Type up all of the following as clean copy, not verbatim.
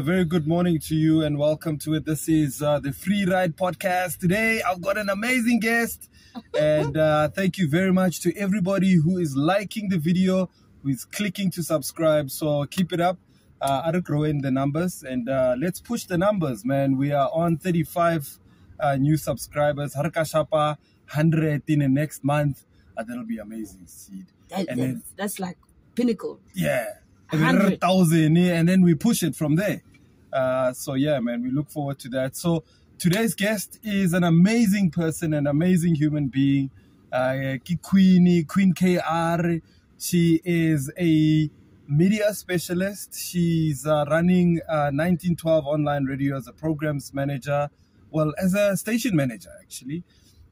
very good morning to you and welcome to it. This is the FreeRide podcast. Today, I've got an amazing guest and thank you very much to everybody who is liking the video, who is clicking to subscribe. So keep it up. I'll grow in the numbers and let's push the numbers, man. We are on 35 new subscribers. Harka Shapa, 100 in the next month. That'll be amazing, Seed. That's like pinnacle. Yeah. 100,000 and then we push it from there. So yeah, man, we look forward to that. So today's guest is an amazing person, an amazing human being. Queen KR. She is a media specialist. She's running 1912 online radio as a programs manager. Well, as a station manager, actually.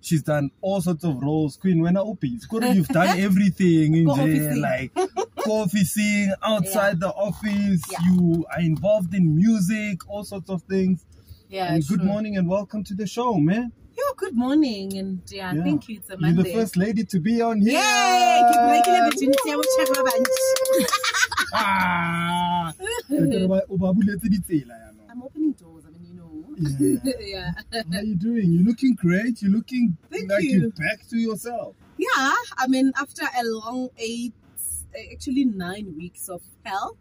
She's done all sorts of roles. Queen, when I open, you've done everything in there, like officing outside the office. Yeah. You are involved in music, all sorts of things. Yeah. And good morning and welcome to the show, man. Good morning, and thank you. It's a Monday. You're the first lady to be on here. Yay! Keep breaking opportunity. I will check my I'm opening doors. I mean, you know. Yeah. How are you doing? You're looking great. You're looking you're back to yourself. Yeah. I mean, after a long 9 weeks of hell,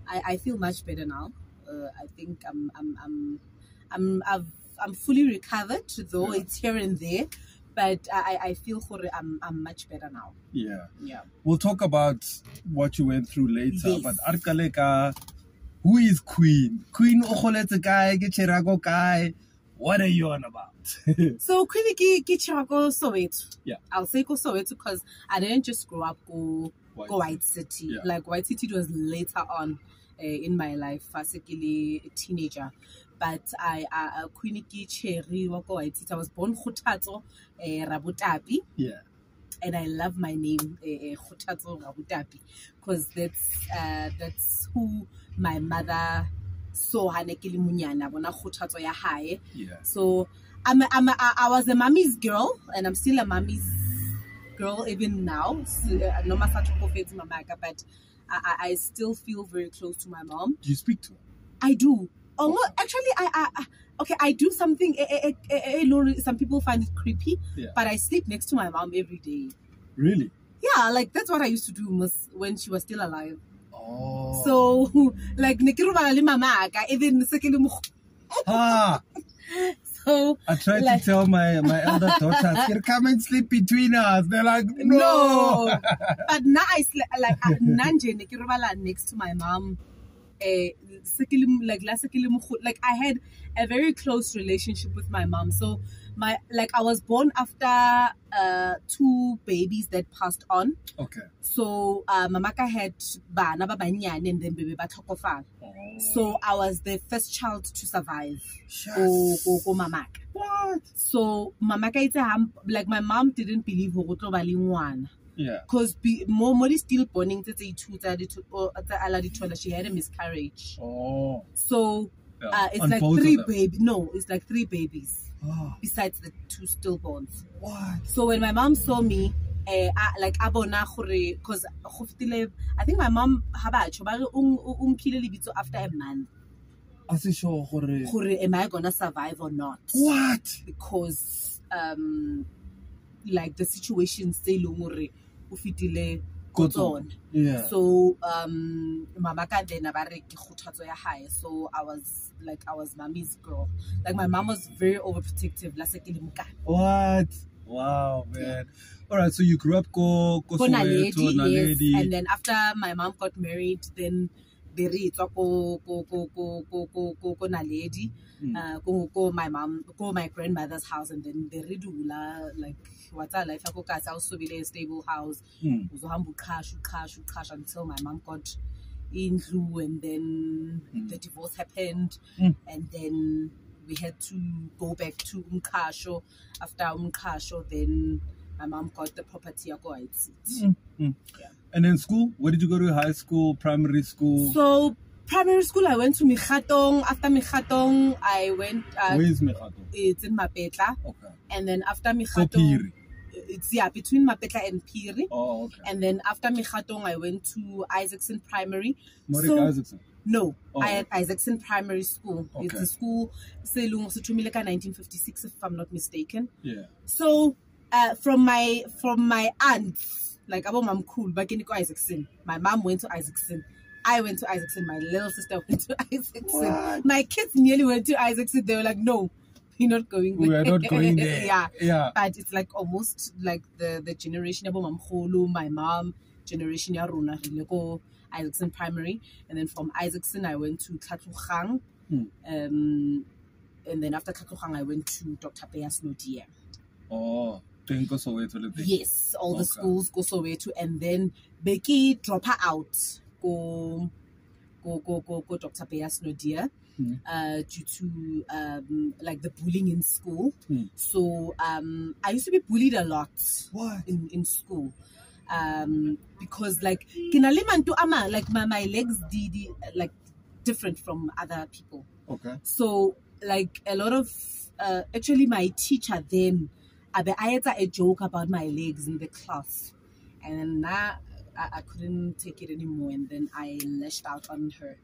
I feel much better now. I think I'm fully recovered, though it's here and there. But I feel I'm much better now. Yeah. Yeah. We'll talk about what you went through later. Yes. But Arkaleka, who is Queen? Queen Ocholete guy, Chirago guy. What are you on about? So Queen Chirago Soweto. Yeah. I'll say Soweto because I didn't just grow up go White City. Yeah. Like White City was later on in my life, basically a teenager. But Queen Cherry Wako White City. I was born Khutato Rabutapi. Yeah. And I love my name, Khutato Rabutapi, because that's who my mother saw. Hanekili Munyana, bona Khutato ya hae. Yeah. So I was a mommy's girl, and I'm still a mommy's girl even now. No matter what, but I still feel very close to my mom. Do you speak to her? I do. Oh, no, actually, I do something. Some people find it creepy, but I sleep next to my mom every day. Really? Yeah, like that's what I used to do when she was still alive. Oh. So, like, even so I tried to tell my elder daughters, come and sleep between us. They're like, no. But now I sleep like Nanje next to my mom. Like I had a very close relationship with my mom. So I was born after 2 babies that passed on. Okay. So Mamaka had bana ba banyane and then baby ba tlhokofala. So I was the first child to survive. Go Mamaka. What? So Mamaka like my mom didn't believe ho tlo ba le ngwana. Yeah. Because more still born she had a miscarriage. Oh. So it's on like 3 babies. No, it's like 3 babies. Oh. Besides the 2 stillborns. What? So when my mom saw me, abona because I think my mom after a month. Am I gonna survive or not? What? Because like the situation stay long ufitile on. Yeah. So mamaka then so I was mommy's girl. Like my mom was very overprotective. What? Wow, man. All right, so you grew up go Naledi, yes. And then after my mom got married, then they go Naledi, go my grandmother's house, and then they redula like what's our life. I also be a stable house. Cash until my mom got into, and then the divorce happened, and then we had to go back to Umkasho. After Umkasho, then my mom got the property at White City. Yeah. And then school? Where did you go to high school, primary school? So primary school, I went to Mikhatong. After Mikhatong, I went... Where is Mikhatong? It's in Mapetla. Okay. And then after Mikhatong... it's between Mapetla and Piri. Oh, okay. And then after Mekhatong, I went to Isaacson Primary. Isaacson? No, I had Isaacson Primary School. Okay. It's a school, Selung Sutumileka 1956, if I'm not mistaken. Yeah. So from my aunts, like Abo Mam Cool, back in Isaacson. My mom went to Isaacson. I went to Isaacson. My little sister went to Isaacson. What? My kids nearly went to Isaacson. They were like, no, you're not going there. We are not going there. Yeah. But it's like almost like the generation of my mom, generation ya rona go Isaacson Primary. And then from Isaacson, I went to Tlhatlogang. And then after Tlhatlogang, I went to Dr. Peyas Nodia. Oh. Yes, all the schools go Soweto, and then Becky drop her out, go Dr. Peyas Nodia, due to like the bullying in school. So I used to be bullied a lot. What? In school. Because like like my legs like different from other people. Okay. So like a lot of actually my teacher then I had a joke about my legs in the class, and then now I couldn't take it anymore, and then I lashed out on her,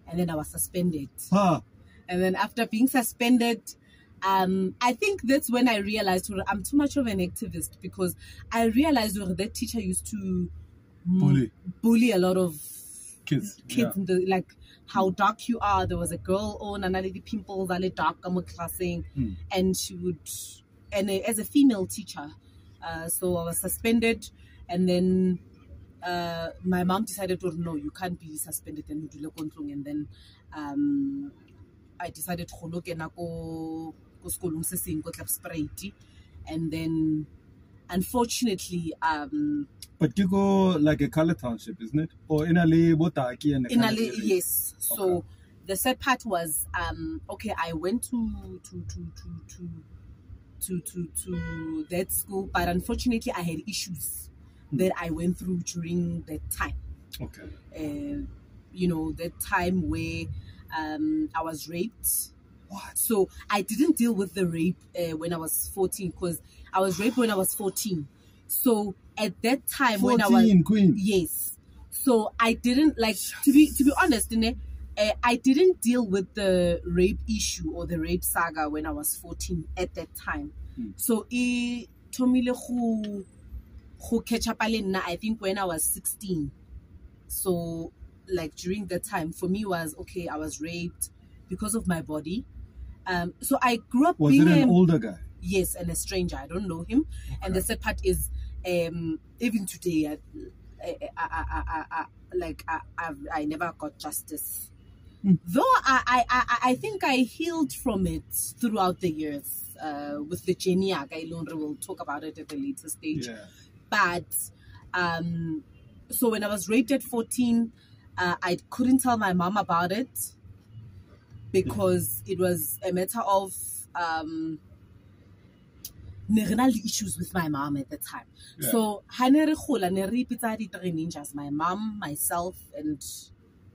and then I was suspended. And then after being suspended, I think that's when I realized I'm too much of an activist, because I realized that teacher used to bully a lot of kids in the, like how dark you are. There was a girl on analytic pimples, ale dark classing, and she would. And as a female teacher, so I was suspended, and then my mom decided, no, you can't be suspended, and then I decided to look and go school and then unfortunately but you go like a color township, isn't it? Or in Ali Botaki and yes. So the sad part was okay, I went to that school, but unfortunately I had issues that I went through during that time. Okay. You know, that time where I was raped. What? So I didn't deal with the rape when I was 14, because I was raped when I was 14. So at that time 14, when I was Queen. Yes. So I didn't like to be honest, I didn't deal with the rape issue or the rape saga when I was 14 at that time. So it tomile who catch up I think when I was 16. So like during that time for me was okay, I was raped because of my body. So I grew up was being an older guy? Yes, and a stranger. I don't know him. Okay. And the sad part is even today I never got justice. Though I think I healed from it throughout the years with the journey. We'll talk about it at a later stage. Yeah. But so when I was raped at 14, I couldn't tell my mom about it because it was a matter of issues with my mom at the time. Yeah. So ninjas, my mom, myself, and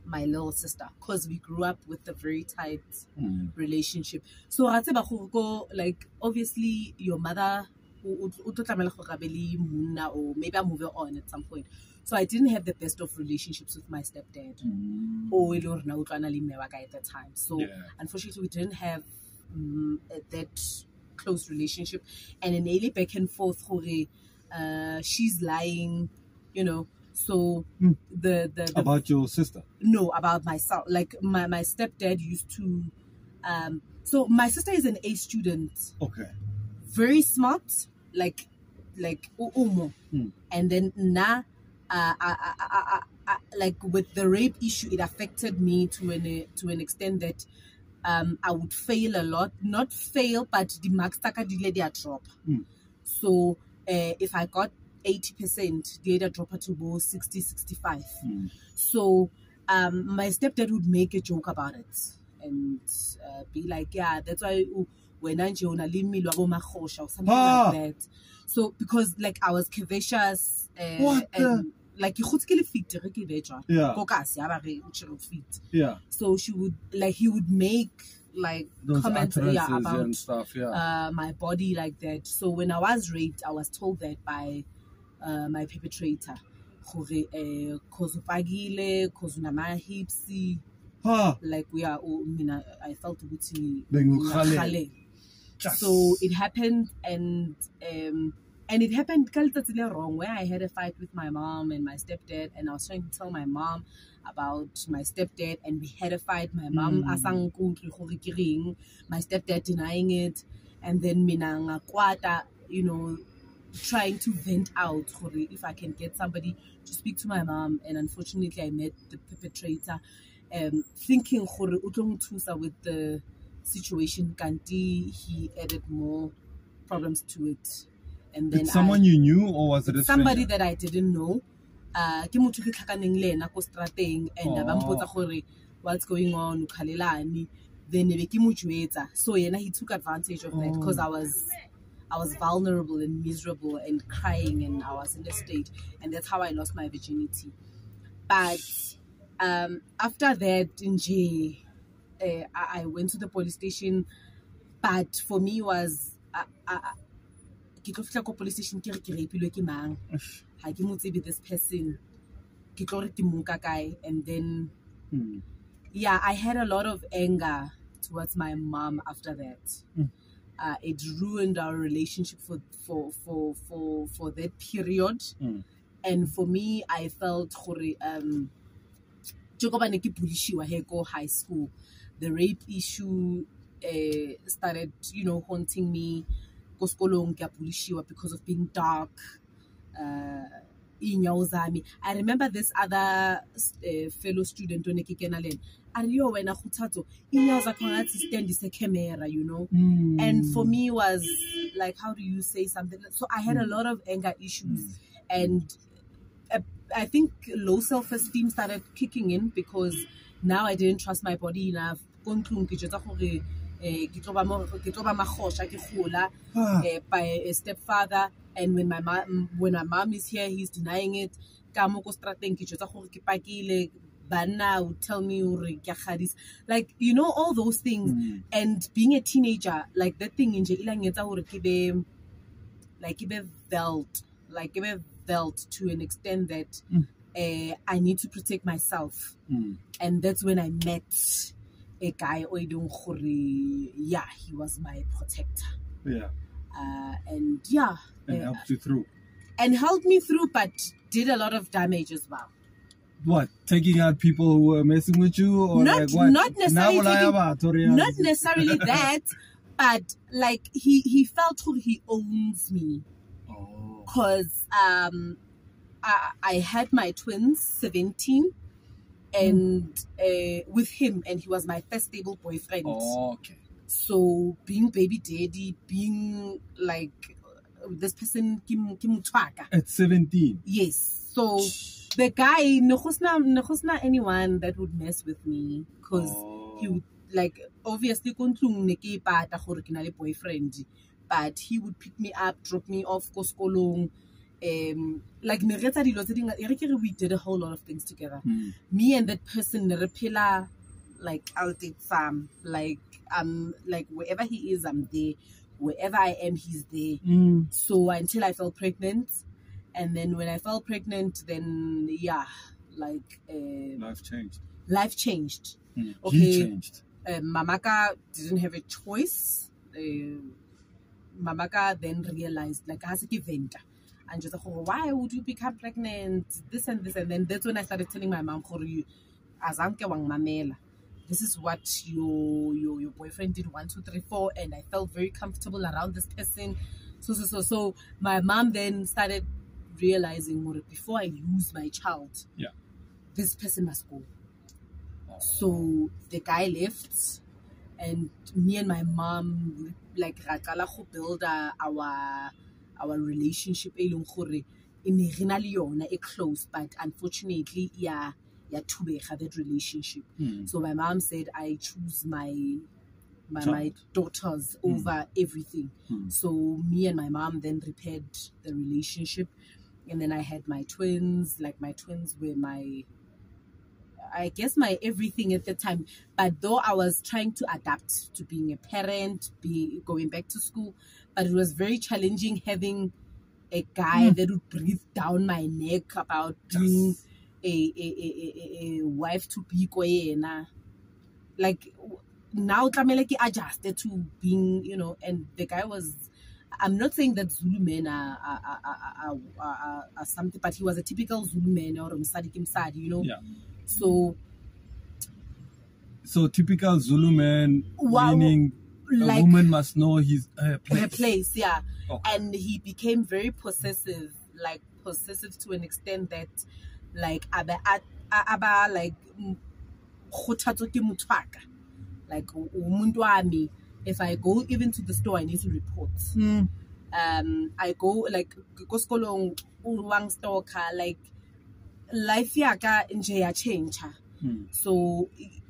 my little sister, because we grew up with a very tight relationship. So like obviously your mother or maybe I move on at some point. So I didn't have the best of relationships with my stepdad or at that time. So unfortunately we didn't have that close relationship, and an early back and forth she's lying, you know. So the about your sister? No, about myself. Like my stepdad used to so my sister is an A student. Okay. Very smart, like Umo. And then like with the rape issue, it affected me to an extent that I would fail a lot. Not fail, but the marks drop. So if I got 80%, the other drop to go 60, 65. So my stepdad would make a joke about it and be like, yeah, that's why when Anjona leave me or something like that. So because like I was curvaceous and like yeah. So he would make like those comments utterances about and stuff, my body like that. So when I was raped, I was told that by my perpetrator. Cause hips, like we are all, I felt so it happened, and it happened wrong, where I had a fight with my mom and my stepdad, and I was trying to tell my mom about my stepdad, and we had a fight. My mom my stepdad denying it, and then mina kwata, trying to vent out if I can get somebody to speak to my mom. And unfortunately I met the perpetrator, thinking with the situation, kanti he added more problems to it. And then someone you knew, or was it a somebody stranger? that I didn't know? And what's going on, then so he took advantage of that, because I was vulnerable and miserable and crying, and I was in a state, and that's how I lost my virginity. But after that, in J, I went to the police station. But for me was police station this person, and then I had a lot of anger towards my mom after that. It ruined our relationship for that period. And for me, I felt high school, the rape issue started, haunting me. Because of being dark. I remember this other fellow student, and for me was like, how do you say something? So I had a lot of anger issues, and I think low self-esteem started kicking in, because now I didn't trust my body enough. By a stepfather, and when my mom is here, he's denying it. Banna would tell me, like, all those things. And being a teenager, like that thing in felt to an extent that I need to protect myself. And that's when I met a guy, he was my protector. And helped you through. And helped me through, but did a lot of damage as well. What, taking out people who were messing with you, or not necessarily that, but like he felt he owns me. Because I had my twins 17, and with him, and he was my first stable boyfriend. Okay. So being baby daddy, being like this person at 17. Yes. So the guy, no anyone that would mess with me, because he would, like, obviously boyfriend, but he would pick me up, drop me off, go skolong. Like we did a whole lot of things together. Me and that person, like, I'll take some, like wherever he is, I'm there. Wherever I am, he's there. So until I fell pregnant, and then when I fell pregnant, then life changed. Okay, He changed. Mamaka didn't have a choice. Mamaka then realized, like, as a vendor, and just why would you become pregnant? This and this, and then that's when I started telling my mom, this is what your boyfriend did 1, 2, 3, 4, and I felt very comfortable around this person. So my mom then started realizing, before I lose my child, this person must go. So the guy left, and me and my mom, like, build our relationship close, but unfortunately that relationship. So my mom said, I choose my daughters over everything. So me and my mom then repaired the relationship, and then I had my twins. Like, my twins were I guess my everything at the time. But though I was trying to adapt to being a parent, going back to school, but it was very challenging having a guy that would breathe down my neck about being a wife to be koyena. Like now Kameleki adjusted to being, you know, and the guy was, I'm not saying that Zulu men are something, but he was a typical Zulu man or Msadi, you know. Yeah. So typical Zulu man, meaning a woman must know her place. Her place, yeah. Okay. And he became very possessive to an extent that, like, like if I go even to the store, I need to report. I go like like life yaka nje ya change. So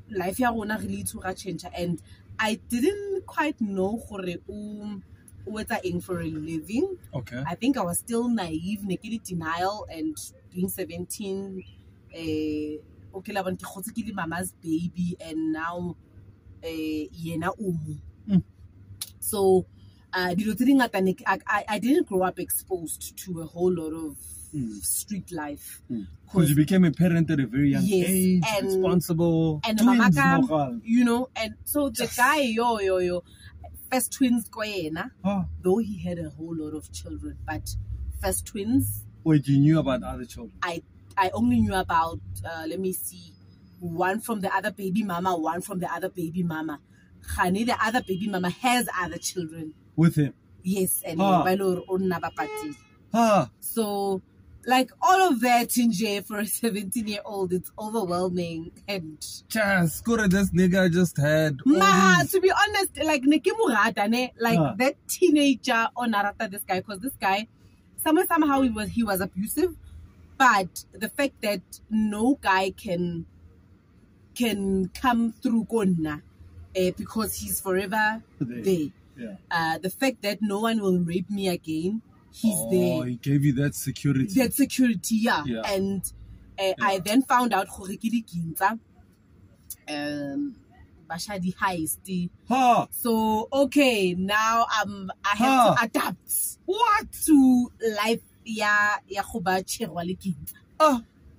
life ya rona really to change, and I didn't quite know what I aim for a living. Okay. I think I was still naive, nekili denial, and being 17. Okay, la banti khotsi mama's baby, and now yena umu. So I didn't grow up exposed to a whole lot of street life. Because you became a parent at a very young age, and responsible, and twins, mamaka, you know, and so the guy first twins koyena, though he had a whole lot of children, but first twins. Wait, you knew about other children? I only knew about let me see, one from the other baby mama, one from the other baby mama. Khani, the other baby mama has other children with him. Yes, and so like all of that in jail for a 17-year-old, it's overwhelming. And just good, this nigga just had to be honest, like that teenager on Narata, this guy, because this guy somehow he was abusive, but the fact that no guy can come through Konna because he's forever there. Yeah. The fact that no one will rape me again, he's there. He gave you that security. That security, yeah. And I then found out Bashadi heist. So okay, now I have to adapt to life.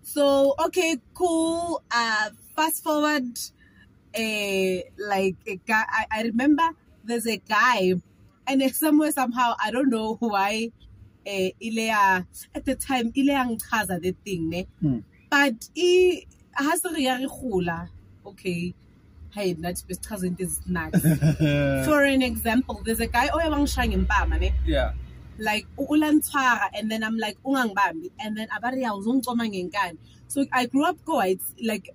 So okay, cool. Fast forward. Like a guy, I remember there's a guy, and somehow I don't know why Ilea at the time Ilea Kaza the thing, ne? But he has to okay. Hey, not just cousin this snacks. For an example, there's a guy yeah. Like and then I'm like and then abari. So I grew up quite like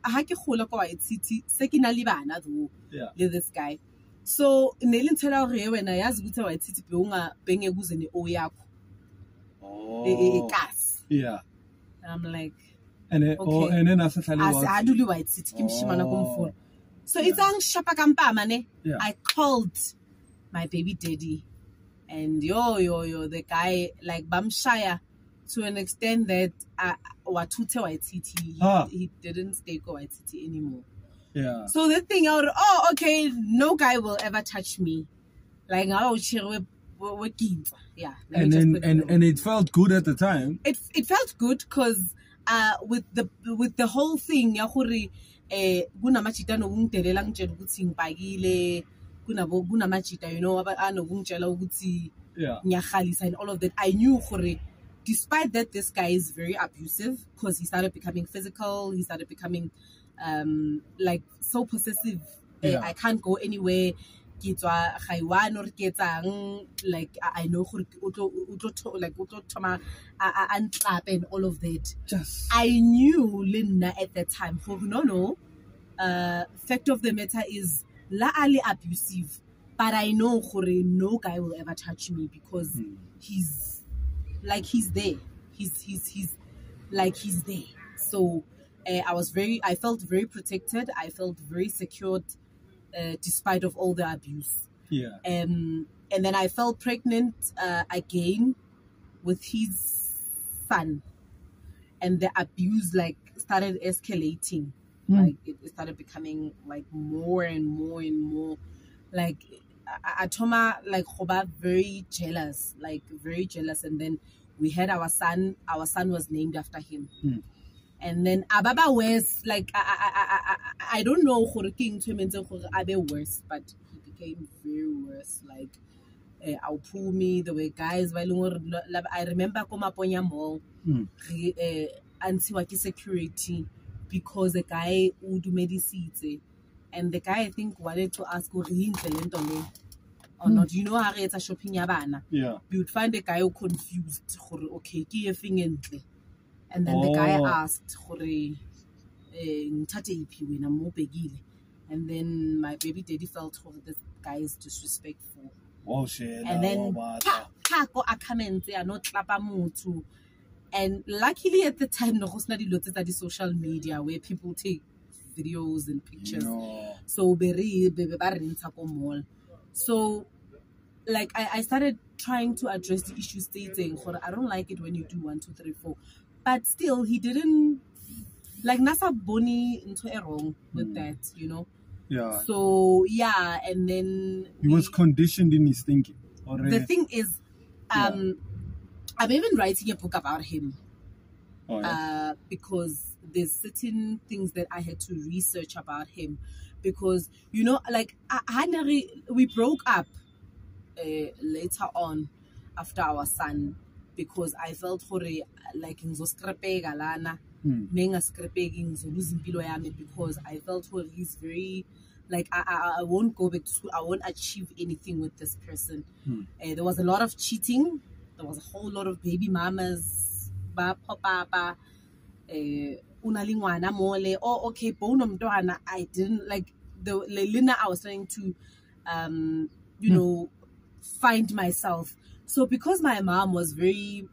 quite city secondly though this guy. So when I asked white city yeah. I'm like and then I white city so it's on I called my baby daddy, and the guy like Bamshire to an extent that Watute White City he didn't stay White City anymore. Yeah. So the thing out, okay, no guy will ever touch me. Like yeah. And it felt good at the time. It felt good because with the whole thing guna machita no kungidelela ngitshela ukuthi ngibhakile kuna machita, you know, anokungitshela ukuthi ngiyahalisa and all of that. I knew despite that this guy is very abusive because he started becoming physical, he started becoming like so possessive. I can't go anywhere. Like I know like and all of that. I knew Linda at that time. Fact of the matter is la ali abusive, but I know no guy will ever touch me because he's there. He's there. So I felt very protected. I felt very secured. Despite of all the abuse. Yeah. And then I fell pregnant again with his son, and the abuse like started escalating. Like it started becoming like more and more and more. Like Atoma, like Hoba, very jealous, and then we had our son. Our son was named after him. And then Ababa West, like I don't know who king to mention Abe worse, but he became very worse. Like I'll pull me the way guys. I remember Komaponya Mall, anti security, because the guy would do medicine, and the guy I think wanted to ask or not. You know how it's a shopping yabana. Yeah. You would find the guy who confused. Okay, and then the guy asked, and then my baby daddy felt this guy is disrespectful. Oh shit. And then and luckily at the time, no the social media where people take videos and pictures. So like I started trying to address the issue, stating, I don't like it when you do 1, 2, 3, 4. But still, he didn't, like, Nasa Boni into a wrong with that, you know? Yeah. So, yeah, and then... He was conditioned in his thinking. The thing is, I'm even writing a book about him. Because there's certain things that I had to research about him. Because, you know, like, we broke up later on after our son. Because I felt like because I felt he's very like I won't go back to school. I won't achieve anything with this person. There was a lot of cheating. There was a whole lot of baby mamas. I didn't like the Lena. I was trying to you know, find myself. So because my mom was very,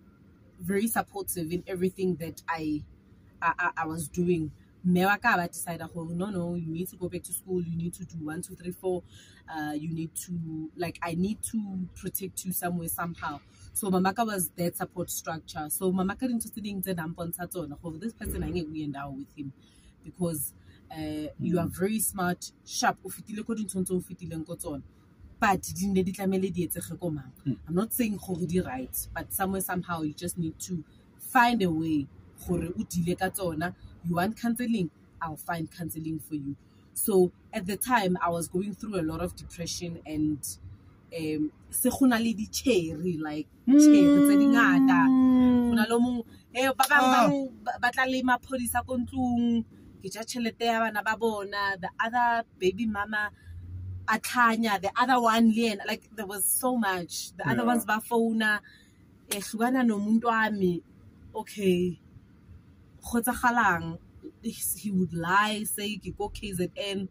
very supportive in everything that I was doing, Mewaka decided, no, you need to go back to school. You need to do 1, 2, 3, 4. You need to, like, I need to protect you somewhere, somehow. So Mamaka was that support structure. So Mamaka interested in this person, I get we end out with him because you are very smart, sharp. But I'm not saying right, but somewhere somehow you just need to find a way. You want counseling, I'll find counseling for you. So at the time I was going through a lot of depression and like the other baby mama Atanya, the other one, like there was so much. The other ones, Bafona, no Munduami. Okay, he would lie, say he go KZN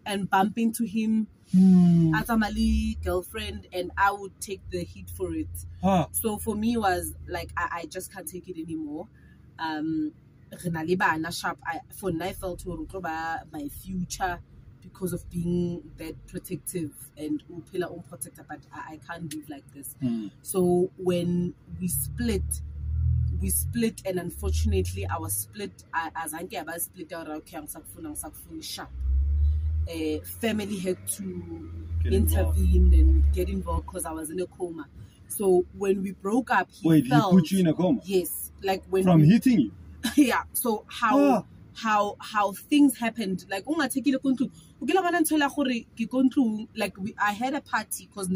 and bump into him. Atamali girlfriend, and I would take the heat for it. So for me was like I just can't take it anymore. For now I felt to my future because of being that protective and protector, but I can't live like this. So when we split, and unfortunately our split as I split out sharp. Family had to intervene and get involved because I was in a coma. So when we broke up, he put you in a coma? Yes, like when hitting you. Yeah. So how things happened, like I had a party because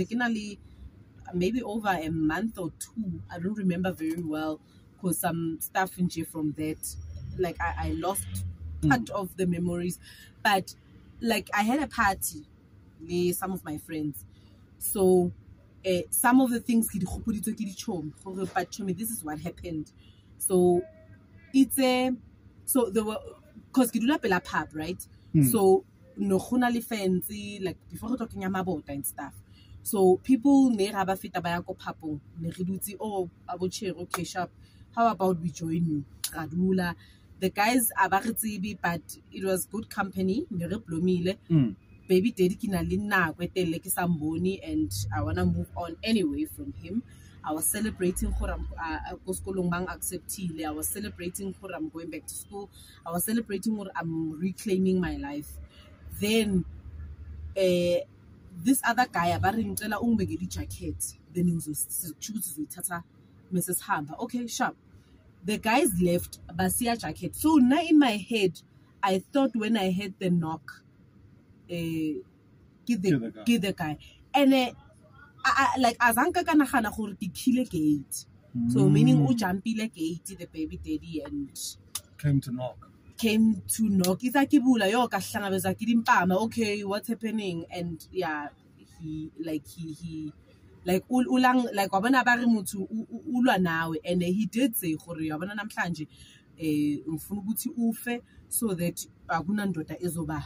maybe over a month or 2, I don't remember very well because some stuff in J from that, like I lost part of the memories, but like I had a party with some of my friends. So some of the things but this is what happened. So it's so there were because Kidula Pela pub, right? So no fancy, like before talking about and stuff. So people never fit abayako papo nehiduti okay sharp. How about we join you? Radula. The guys are but it was good company. Baby daddy kinalina kwete leki samboni, and I wanna move on anyway from him. I was celebrating gore I'm acceptile. I was celebrating gore I'm going back to school. I was celebrating gore I'm reclaiming my life. Then this other guy abaringcela ungibekele jacket. Then ngizothatha Mrs. Hamba. Okay, sharp. The guys left Basia jacket. So now in my head, I thought when I heard the knock, give the guy. And I like azanka kana khana gore ke khile gate. So meaning u jumpile gate the baby daddy and came to knock. Isa kibula yo ka hlangabeza ke dimpama. Okay, what's happening? And yeah, he like ulang like wabona ba re motho ulwa nawe, and he did say gore yabona namhlanje ngifuna ukuthi ufe so that akuna ndoda ezoba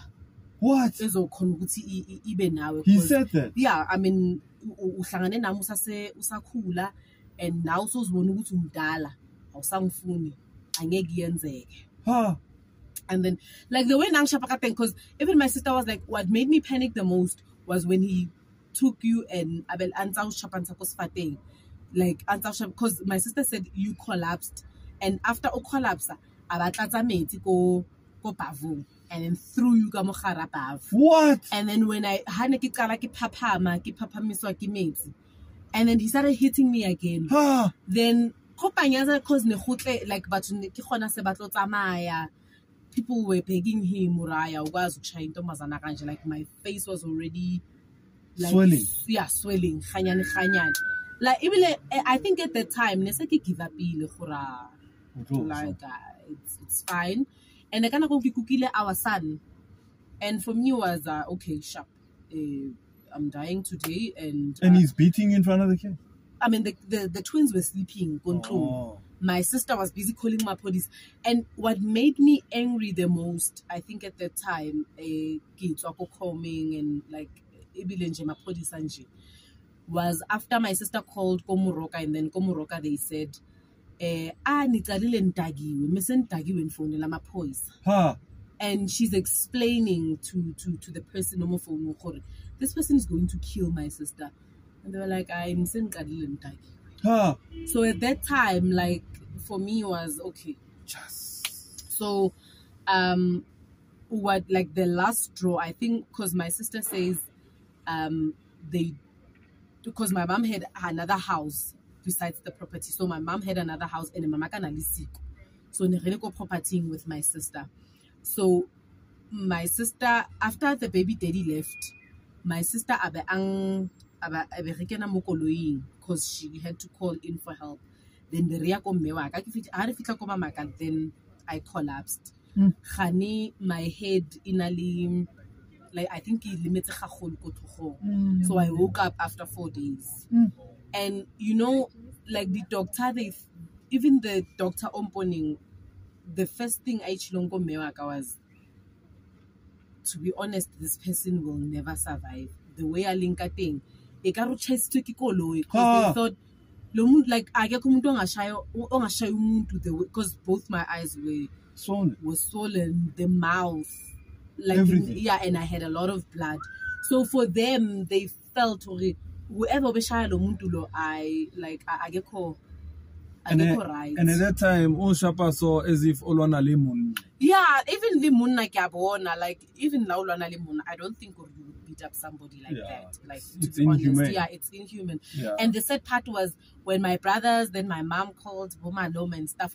what ezokhona ukuthi ibe nawe. He said that. Yeah, I mean uhlangane nami usakhula and now sozibona ukuthi umdala awusangifuni angeke yenzeke. And then like the way nangishapha because even my sister was like, what made me panic the most was when he took you and abel ansau shapansa kosfateng, like ansau because my sister said you collapsed, and after o collapse abatlatsa metsi ko bavung and then threw you ka mogara bav. What? And then when I hane ke qala ke phapamiswa ke metsi, and then he started hitting me again. Then kopanyaza because ne gotle like batho ke gona se batlo tsamaya. People were begging him, Muraya, like my face was already like, swelling. Yeah, swelling. Like even I think at the time, Nesaki give up like it's fine. And I kind of kukile our son. And for me was okay, sharp. I'm dying today, and he's beating you in front of the kid. I mean the twins were sleeping. My sister was busy calling my police. And what made me angry the most, I think at the time, kids were coming and like my police was after my sister called Komuroka, and then Komuroka they said, and she's explaining to the person on the phone, this person is going to kill my sister. And they were like, I'm saying so at that time, like for me was okay. So what like the last straw, I think, because my sister says because my mom had another house besides the property. So my mom had another house and mama kana lisiko. So ne go propertying with my sister. So my sister, after the baby daddy left, my sister because she had to call in for help. Then the then I collapsed. Khani, my head inali, like I think it limited. So I woke up after 4 days. And you know, like the doctor, even the doctor omponing, the first thing I chilongo mewaka was, to be honest, this person will never survive. The way I link a thing, because they thought like I get because both my eyes were swollen, the mouth, like yeah, and I had a lot of blood. So for them, they felt whoever I like I get called. And at that time, Shapa saw as if Olwana Lemon. Yeah, even Lemon like even Laulwana Lemon, I don't think you would beat up somebody like that. Like it's inhuman. Honest, yeah, it's inhuman. Yeah. And the sad part was when my brothers, then my mom called Boma Loma and stuff.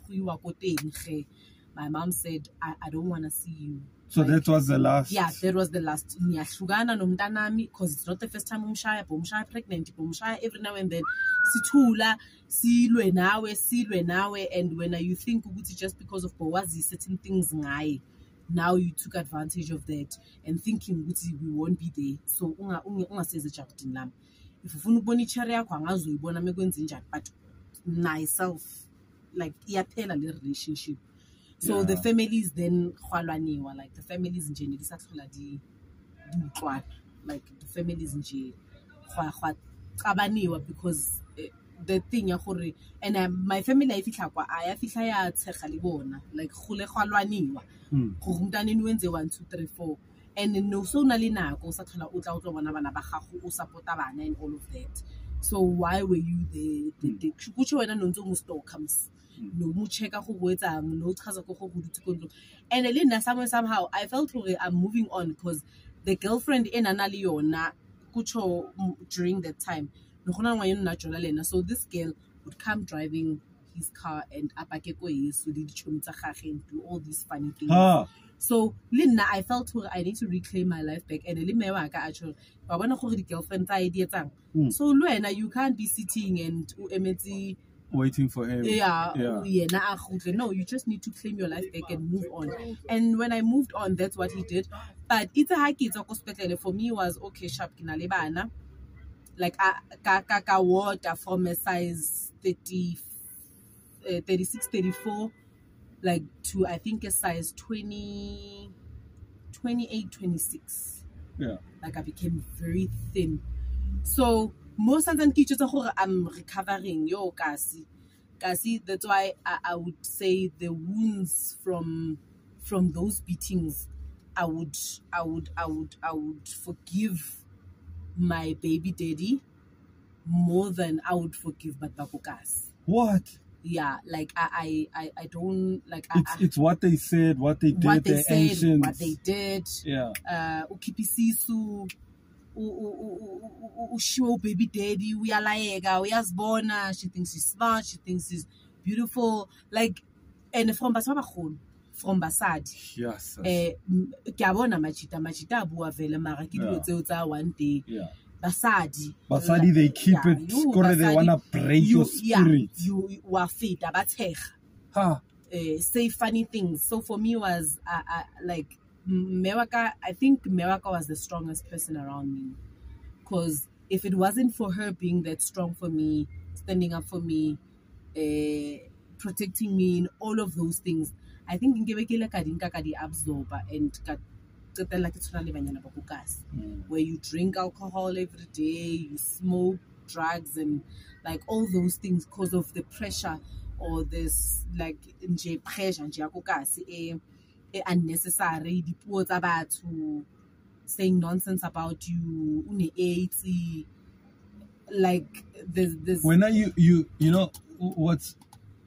My mom said, I don't want to see you. So like, that was the last. Yeah, that was the last. Because it's not the first time Bumshaya pregnant. Bumshaya every now and then. Situla, silwe nawe, and when you think just because of Bowazi certain things now you took advantage of that and thinking we won't be there. So unga says the if you boni charia but myself like iyaphela le relationship. So the families then like the families in general like the families in general because the thing and my family I feel like wenze 1 2 3 4 and no so nali nako sa tlhola o tla o tlo bona bana ba gago o support bana and all of that. So why were you there? Kucho wena nonzo musto comes. No mu check go goetsang, no chaza go go dutse kontlo. And then somehow I felt like I'm moving on because the girlfriend in anali yona kucho during that time. So this girl would come driving his car and apake ko yesu di dichomi tsa gagwe and do all these funny things. So Lina, I felt like I need to reclaim my life back. And the me waka actually, but when I call the girlfriend, so Luena, you can't be sitting and waiting for him. No, you just need to claim your life back and move on. And when I moved on, that's what he did. But it's a high kids for me was okay, sharp kinalebana. Like a water from a size 36, 34, like to I think a size 20, 28, 26. Yeah. Like I became very thin. So most times I'm recovering. Kasi, that's why I would say the wounds from those beatings, I would forgive my baby daddy more than I would forgive Batbakokas. What? Yeah, like I don't like. It's what they said, what they did, what they the said, ancients. what they did. Yeah. Ukipisisu, show baby daddy. We are like, we are born. She thinks she's smart. She thinks she's beautiful. Like, and from Basabahon. From Basad. Yes. Kiabona machita bua vele mara kidutsa one day. Yeah. Basadi, they keep it. They wanna break your spirit. You are fit, say funny things. So for me was like Mewaka. I think Mewaka was the strongest person around me, because if it wasn't for her being that strong for me, standing up for me, protecting me in all of those things, I think Ngebekele kadinka kadi absorber and where you drink alcohol every day, you smoke drugs and like all those things because of the pressure or this like pressure unnecessary dipuo tsa batho saying nonsense about you, AIDS, like there's when you know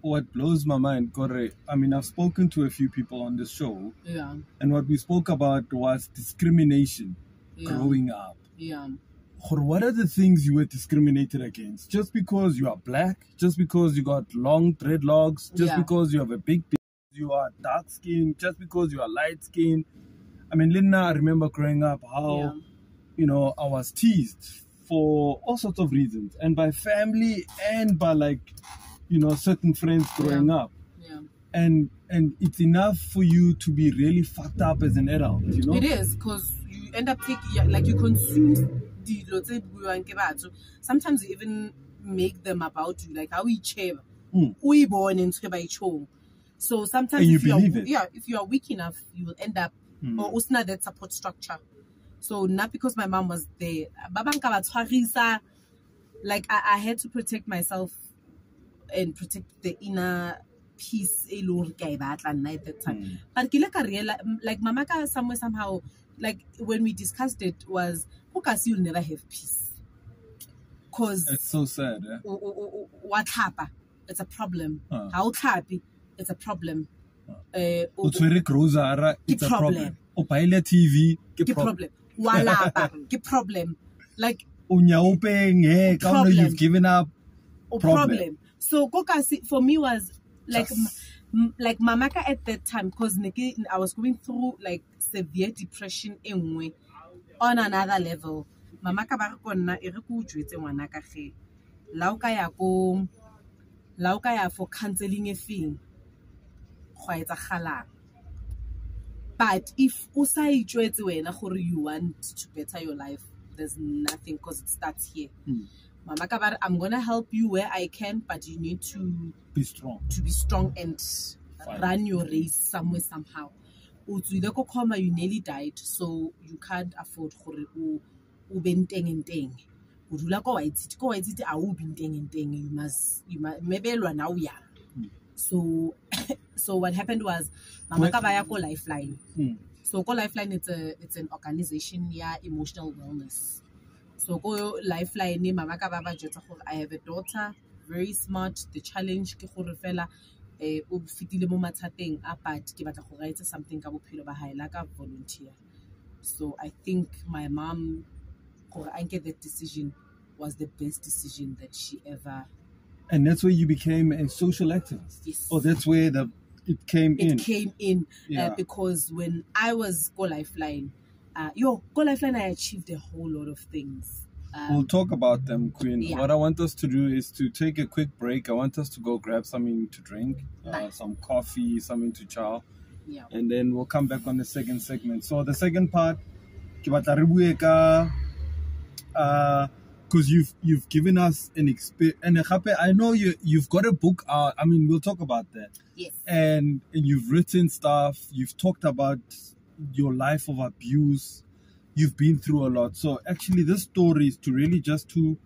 what blows my mind, Corre, I mean, I've spoken to a few people on this show. Yeah. And what we spoke about was discrimination growing up. Yeah. What are the things you were discriminated against? Just because you are black? Just because you got long dreadlocks? Just because you have a big beard? You are dark skinned? Just because you are light skinned? I mean, Linda, I remember growing up how, you know, I was teased for all sorts of reasons. And by family and by like, you know, certain friends growing up. Yeah. And it's enough for you to be really fucked up as an adult, you know? It is, because you end up taking, like, you consume the sometimes you even make them about you, like how we chair. We born into by chong. So sometimes if you are weak enough, you will end up or usna that support structure. So not because my mom was there. Like I had to protect myself and protect the inner peace at that time. But like mamaka somehow, like when we discussed it was you'll never have peace. Cause it's so sad, what happened? It's a problem. How happy? It's a problem. It's a problem. Opaile TV, problem. Walapa, problem. Like problem. You've given up. Problem. So for me was like like mamaka at that time, because I was going through like severe depression on another level. Mamaka ba konna e re go jwetse ngwana ka ge la o ka ya for counseling thing go etsa galang. But if o sa itjwetse wena gore you want to better your life, there's nothing, because it starts here. Mama Kabar, I'm gonna help you where I can, but you need to be strong. And run your race somewhere somehow. You nearly died, so you can't afford you must so what happened was Mama Kabaya call Lifeline. So call Lifeline, it's an organization, emotional wellness. So go lifeline mama ka baba jwetsa gore I have a daughter, very smart. The challenge ke gore fela o fitile mo mathateng a but ke batla go write something ka bophelo ba hae la ka volunteer. So I think my mom, gore I get that decision, was the best decision that she ever. And that's where you became a social activist. Yes. Oh, that's where it came in. It came in because when I was Go Lifeline, Go Lifeline, I achieved a whole lot of things. We'll talk about them, Queen. Yeah. What I want us to do is to take a quick break. I want us to go grab something to drink, Nice. some coffee, something to chow. Yeah. And then we'll come back on the second segment. So the second part, ke batla re bue ka because you've given us an experience, and I know you've got a book out. I mean, we'll talk about that. Yes. And you've written stuff. You've talked about your life of abuse. You've been through a lot. So actually, this story is to really just to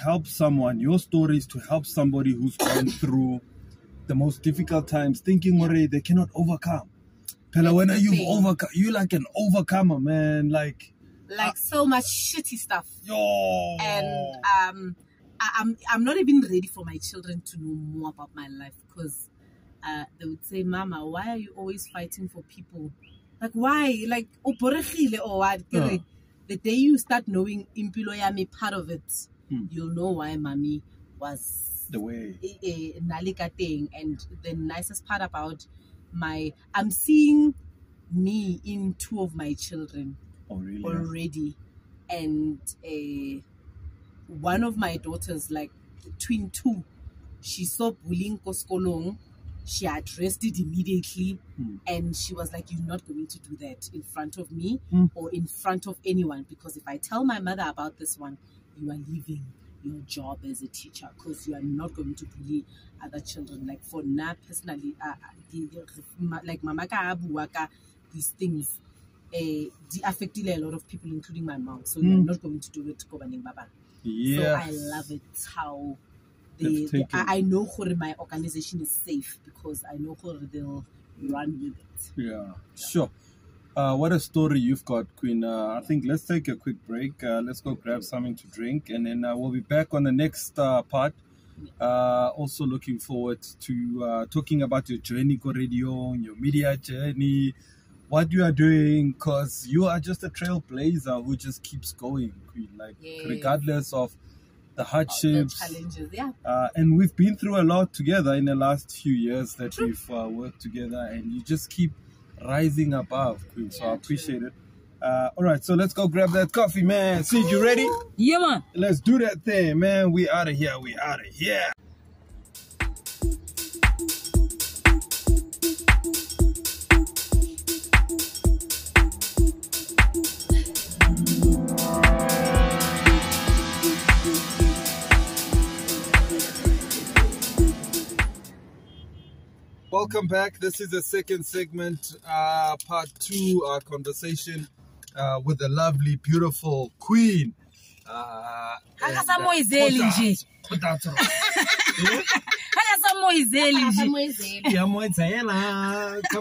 help someone. Your story is to help somebody who's gone through the most difficult times, thinking already they cannot overcome. Pella, when you've overcome, you're like an overcomer, man. Like So much shitty stuff. Yo. And I'm not even ready for my children to know more about my life because they would say, Mama, why are you always fighting for people? Like, why? Like, or what? The day you start knowing Impilo Yami part of it, you'll know why Mommy was the way. Nalika thing. And the nicest part about I'm seeing me in two of my children. Oh, really? Already. And one of my daughters, like between two, she saw bullying Koskolong. She addressed it immediately, and she was like, "You're not going to do that in front of me or in front of anyone, because if I tell my mother about this one, you are leaving your job as a teacher because you are not going to bully other children." Like for now, personally, like Mama ka abuaka, these things they affected a lot of people, including my mom. So you're not going to do it, Kobaning Baba. Yeah. So I love it how I know my organization is safe because I know they'll run with it. Yeah, sure. What a story you've got, Queen. I think let's take a quick break. Let's go grab something to drink, and then we'll be back on the next part. Also looking forward to talking about your journey, Go Radio, your media journey, what you are doing, because you are just a trailblazer who just keeps going, Queen. Like, regardless of the hardships, the challenges, yeah. And we've been through a lot together in the last few years that we've worked together, and you just keep rising above, Queen. So I appreciate it. All right, so let's go grab that coffee, man. See, you ready? Yeah, man. Let's do that thing, man. We out of here. We out of here. Welcome back. This is the second segment, part 2, our conversation with the lovely, beautiful Queen. Come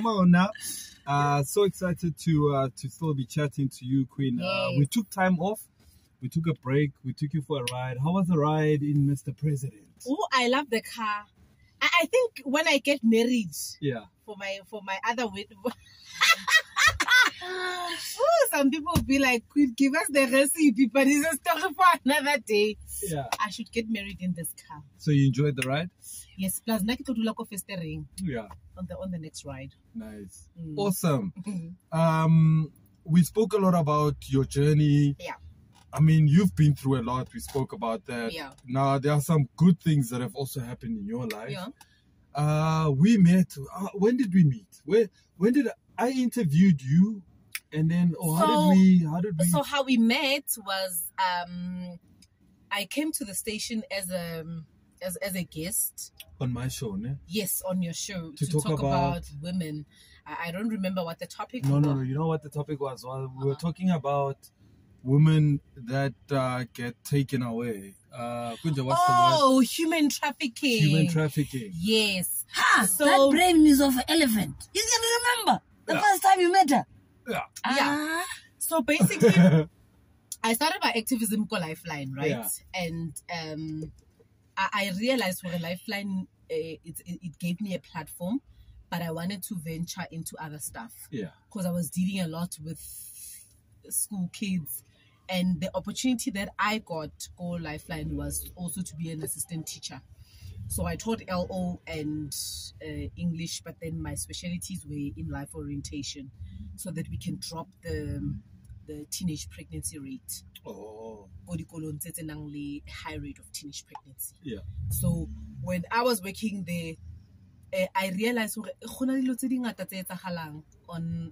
on now. So excited to still be chatting to you, Queen. We took time off. We took a break. We took you for a ride. How was the ride in Mr. President? Oh, I love the car. I think when I get married, for my other wedding, some people will be like, "Give us the recipe," but it's a story for another day. Yeah, I should get married in this car. So you enjoyed the ride? Yes. Plus, na kita dula ko festering. Yeah. On the next ride. Nice. Awesome. We spoke a lot about your journey. Yeah. I mean, you've been through a lot. We spoke about that. Yeah. Now, there are some good things that have also happened in your life. Yeah. We met. When did we meet? When did I interviewed you? And then, how did we? So how we met was, I came to the station as a guest. On my show, ne? Yes, on your show. To talk about women. I don't remember what the topic was. No. You know what the topic was? Well, we were talking about women that get taken away. What's the word? Human trafficking. Human trafficking. Yes. So that brain is of an elephant. You can remember the first time you met her. Yeah. Yeah. So basically, I started my activism for Lifeline, right? Yeah. And I realized for a Lifeline, it gave me a platform, but I wanted to venture into other stuff. Yeah. Because I was dealing a lot with school kids. And the opportunity that I got for Lifeline was also to be an assistant teacher. So I taught LO and English, but then my specialties were in life orientation, so that we can drop the teenage pregnancy rate. Oh. High rate of teenage pregnancy. Yeah. So when I was working there, I realized on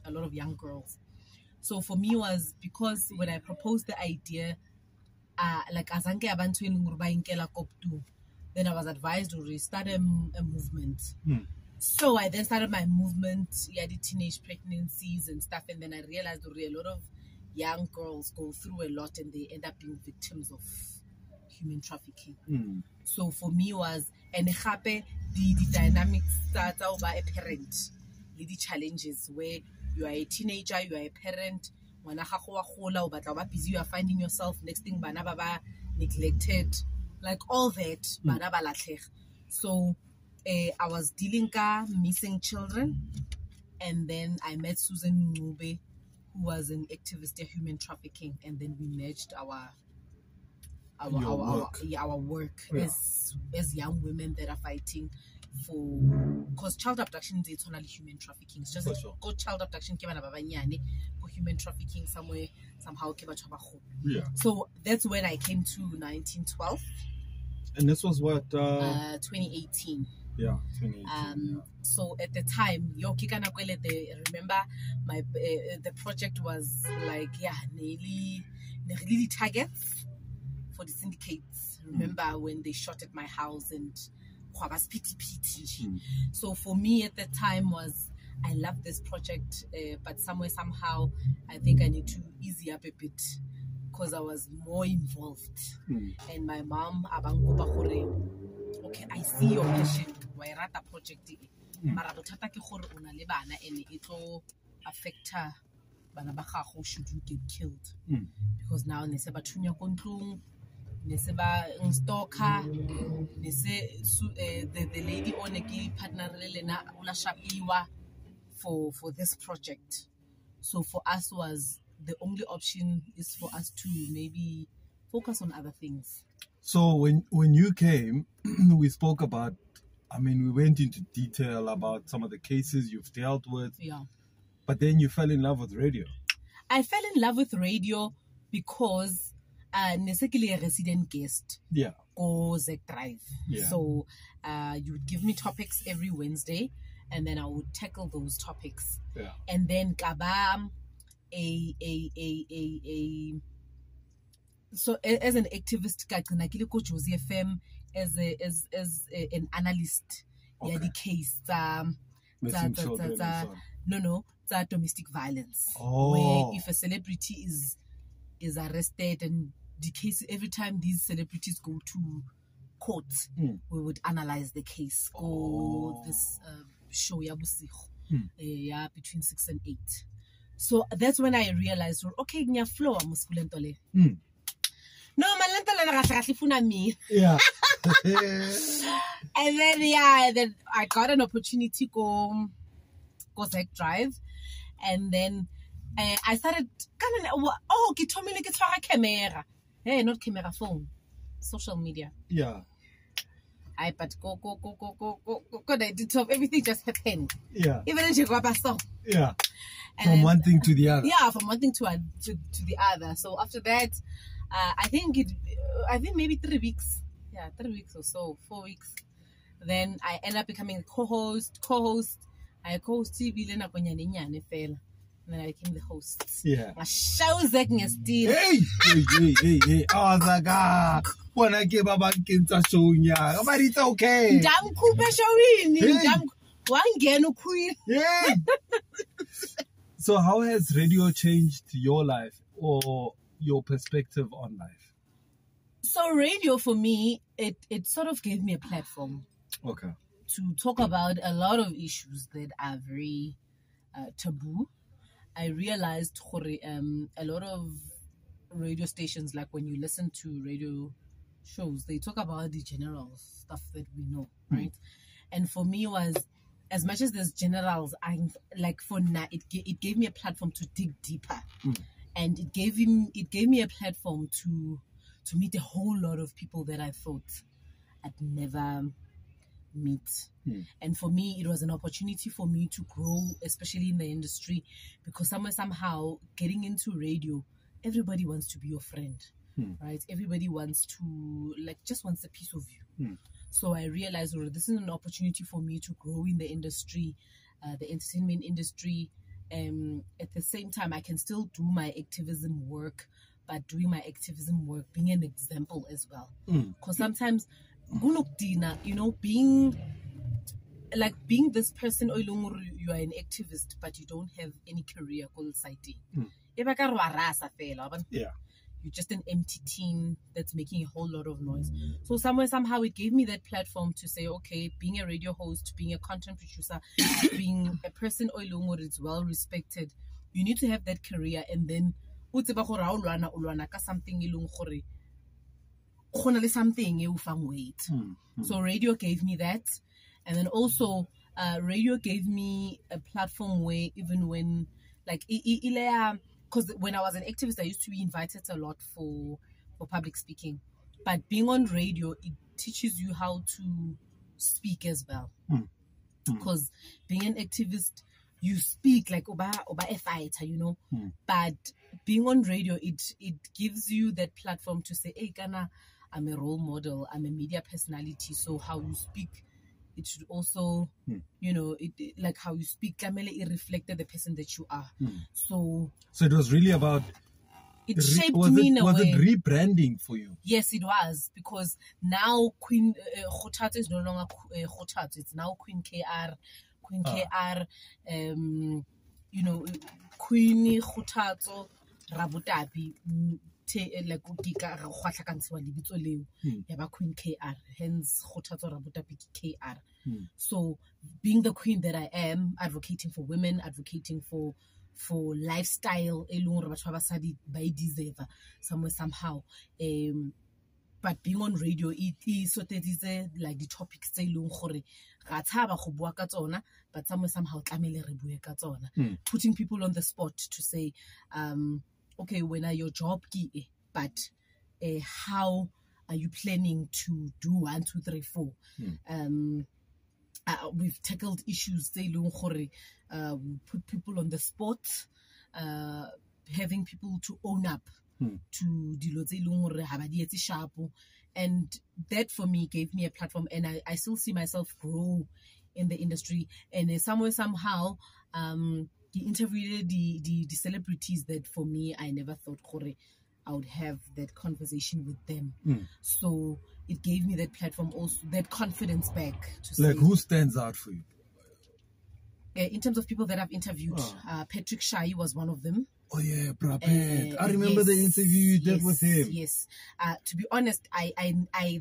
a lot of young girls. So for me was because when I proposed the idea, like then I was advised to restart a movement. So I then started my movement, the teenage pregnancies and stuff, and then I realized that a lot of young girls go through a lot and they end up being victims of human trafficking. So for me was, and the dynamics start out by a parent, the challenges where you are a teenager, you are a parent, busy, you are finding yourself, next thing, baba neglected, like all that, so I was dealing with missing children, and then I met Susan Ngube, who was an activist in human trafficking, and then we merged our work as young women that are fighting for, because child abduction is totally human trafficking. It's just go child abduction, for human trafficking somehow. Yeah. So that's when I came to 1912. And this was what? 2018. Yeah, 2018. So at the time, remember my the project was like nearly targets for the syndicates. Remember when they shot at my house and so for me at the time was, I love this project, but somehow I think I need to easy up a bit because I was more involved. And my mom, okay, I see your passion. Why rata project? Mara bothata ke gore una le bana and it will affect her. Bana ba gago should you get killed? Because now ne se ba thunya ko ntlong, ne se ba stalker, ne se the lady on a partner lena ula shapiwa for this project. So for us was the only option is for us to maybe focus on other things. So when you came, we spoke about, we went into detail about some of the cases you've dealt with. Yeah. But then you fell in love with radio. I fell in love with radio because basically a resident guest. Yeah. Go Zek Drive. Yeah. So you would give me topics every Wednesday, and then I would tackle those topics. Yeah. And then so as an activist, Josie FM as an analyst, Okay. the case Missing children and so on. That domestic violence. Oh. Where if a celebrity is arrested, and the case every time these celebrities go to court, we would analyze the case. This show between 6 and 8. So that's when I realized, okay, nya flow muskulentole. No, malentole me. Yeah. And then I got an opportunity to go Zek Drive, and then I started get camera. Hey, not camera, phone, social media. Yeah. But go. I did top. Everything just happened. Yeah. Even in Jaguar song. Yeah. And From one thing to the other. Yeah, from one thing to the other. So after that, I think maybe 3 weeks. Yeah, 3 weeks or so, 4 weeks. Then I end up becoming a co-host. I co-hosted Bilena Konyane Fela. And then I became the host. Yeah. I show Zek still. Hey. I was like, when I gave up Kinta showing ya, but it's okay. Damn Cooper showing. Damn one geno queen. Yeah. So how has radio changed your life or your perspective on life? So radio for me, it sort of gave me a platform. Okay. To talk about a lot of issues that are very taboo. I realized a lot of radio stations, like when you listen to radio shows, they talk about the general stuff that we know, right? And for me, was as much as there's generals, I'm like, for now, it gave me a platform to dig deeper, and it gave me a platform to meet a whole lot of people that I thought I'd never meet. And for me, it was an opportunity for me to grow, especially in the industry, because somehow getting into radio, everybody wants to be your friend, right? Everybody wants to, just wants a piece of you. So I realized, this is an opportunity for me to grow in the industry, the entertainment industry. At the same time, I can still do my activism work, but doing my activism work, being an example as well. Because sometimes, being this person, you are an activist, but you don't have any career called sighting. Yeah. You're just an empty team that's making a whole lot of noise. So somehow it gave me that platform to say, okay, being a radio host, being a content producer, being a person is well respected, you need to have that career, and then something weight. So radio gave me that, and then also radio gave me a platform where even when because when I was an activist, I used to be invited a lot for public speaking. But being on radio, it teaches you how to speak as well. Because being an activist, you speak like oba a fighter, But being on radio, it gives you that platform to say, hey, Ghana, I'm a role model, I'm a media personality, so how you speak, it should also, like how you speak, it reflected the person that you are. So it was really about... It shaped me in a way. Was it rebranding for you? Yes, it was, because now Queen Khotatso is no longer Khotatso, it's now Queen KR. Queen KR, Queen Khotatso Rabutapi, Queen KR, hence Khotatso Rabutapi KR. So being the queen that I am, advocating for women, advocating for lifestyle, somehow. But being on radio, it is so that is like the topics but somehow putting people on the spot to say, okay, when are your job key, but how are you planning to do 1, 2, 3, 4? We've tackled issues, we put people on the spot, having people to own up to dilo tse ileng hore ha ba di etse sharp, and that for me gave me a platform, and I still see myself grow in the industry. And somehow he interviewed the celebrities that for me I never thought I would have that conversation with them. So it gave me that platform, also that confidence back to like say, who stands out for you in terms of people that I've interviewed? Patrick Shai was one of them. Oh yeah, Brad. I remember the interview you did with him. Yes. To be honest, I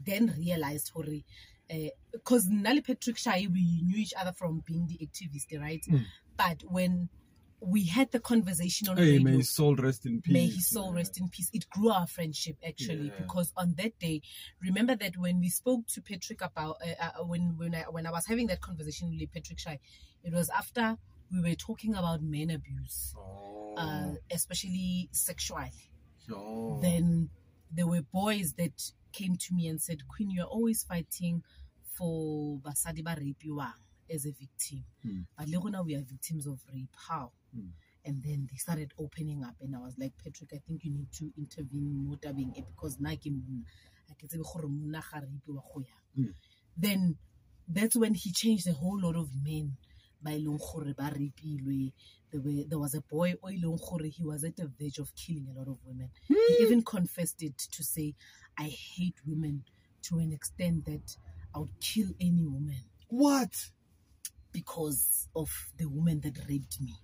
then realized, because Nali Patrick Shai, we knew each other from being the activist, right? But when we had the conversation on radio, may his soul rest in peace. May his soul rest in peace. It grew our friendship, actually, because on that day, remember that when we spoke to Patrick about when I was having that conversation with Patrick Shai, it was after we were talking about men abuse, especially sexual. Then there were boys that came to me and said, Queen, you're always fighting for basadi ba rapiwang as a victim. But now we are victims of rape. How? And then they started opening up, and I was like, Patrick, I think you need to intervene more because then that's when he changed a whole lot of men. There was a boy, he was at the verge of killing a lot of women. He even confessed it to say, I hate women to an extent that I would kill any woman. What? Because of the woman that raped me.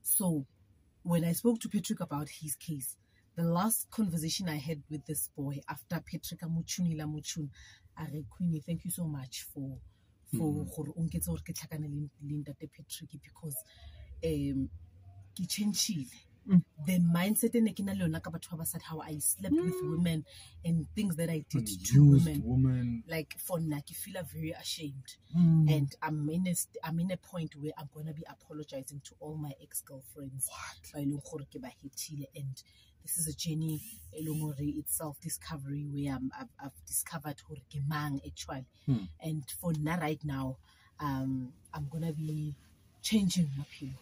So when I spoke to Patrick about his case, the last conversation I had with this boy after Petrika Muchuni La Muchun, Queenie, thank you so much for unketsa hore ke tlhakane le ntate Patrick because ke changile. The mindset and how I slept with women and things that I did to women. Like for Naki, feel very ashamed, and I'm in a point where I'm gonna be apologizing to all my ex-girlfriends. And this is a journey, it's self-discovery where I've discovered who mang actually, and for now right now, I'm gonna be changing my pillow.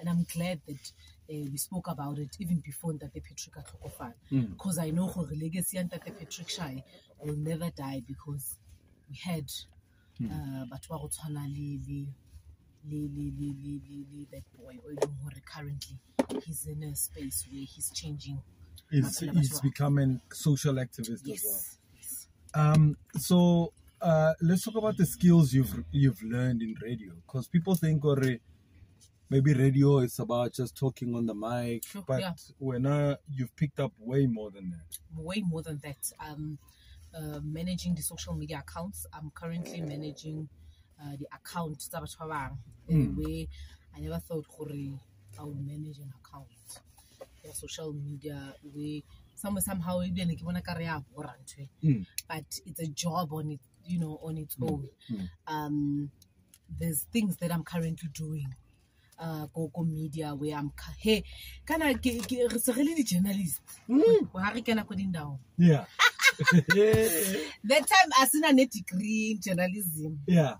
And I'm glad that we spoke about it even before that the Patrick because I know her legacy and that the Patrick Shai will never die because we had that boy currently he's in a space where he's changing. He's becoming social activist as well. Yes. So let's talk about the skills you've learned in radio, because people think maybe radio is about just talking on the mic, but you've picked up way more than that. Way more than that. Managing the social media accounts. I'm currently managing the account where I never thought I would manage an account. Yeah, social media where somehow but it's a job on it, on its own. There's things that I'm currently doing. Go media where I'm can I get really journalist? Yeah. That time I seen a degree in journalism. Yeah.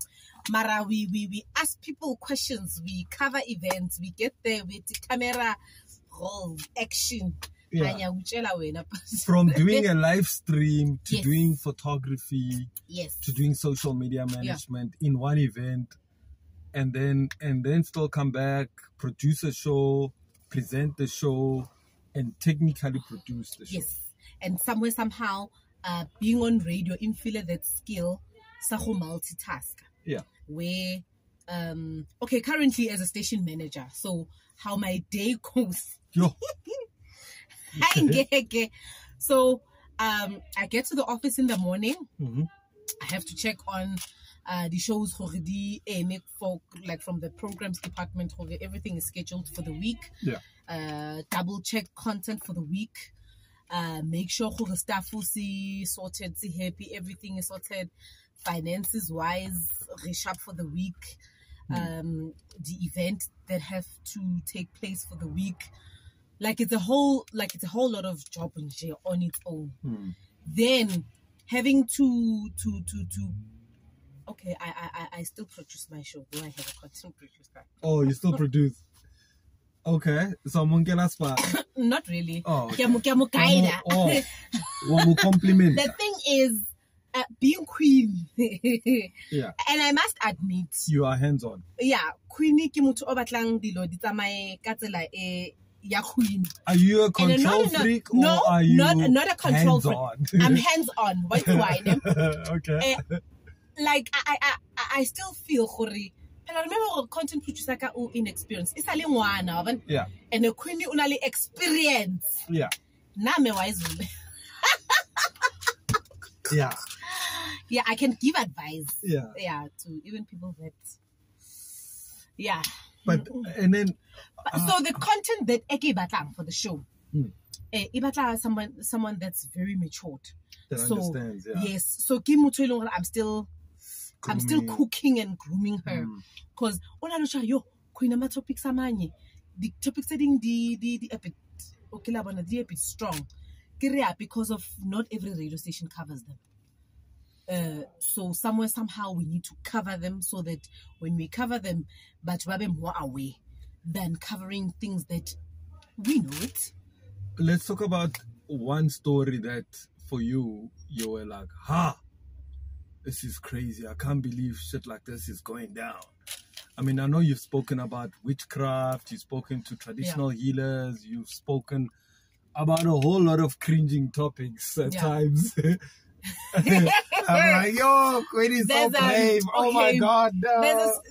Mara, we ask people questions, we cover events, we get there with the camera roll, action. Yeah. From doing a live stream to doing photography, to doing social media management in one event, and then still come back, produce a show, present the show, and technically produce the show. Yes, and somehow being on radio, in feel that skill, saho multitask. Yeah. Where currently as a station manager, so how my day goes. Yo. So I get to the office in the morning. I have to check on the shows already, like from the programs department, everything is scheduled for the week. Yeah. Double check content for the week. Make sure the staff will see sorted, see happy, everything is sorted. Finances wise, resharp for the week. The event that have to take place for the week. Like it's a whole lot of job on its own. Then having to I still produce my show. Do I have a content producer? Oh, you still produce? Okay, so not really. Oh, okay. Compliment. The thing is, being queen. Yeah. And I must admit, you are hands-on. Yeah, queenie ki motho o batlang dilo di tsamaye ka tsela ya queen. Are you a control freak or are you not a control freak? I'm hands-on. Why do I know? Okay. Like I still feel hori. And I remember a content producer ka inexperienced. It's a ngwana, yeah. And a queen unali experience. Yeah. Na me wise. Yeah. Yeah, I can give advice. Yeah. Yeah, to even people that. Yeah. But and then. So the content that Eke batang for the show, ibata someone that's very matured. That understands. Yeah. Yes. So I'm still cooking and grooming her, because yo kuinama topics amanye the topics setting the epic okay the epic strong because of not every radio station covers them. So somehow we need to cover them so that when we cover them, but we're more aware than covering things that we know it. Let's talk about one story that for you were like, this is crazy. I can't believe shit like this is going down. I mean, I know you've spoken about witchcraft, you've spoken to traditional healers, you've spoken about a whole lot of cringing topics at times. I'm like, yo, Queen is so brave. Oh my God. No.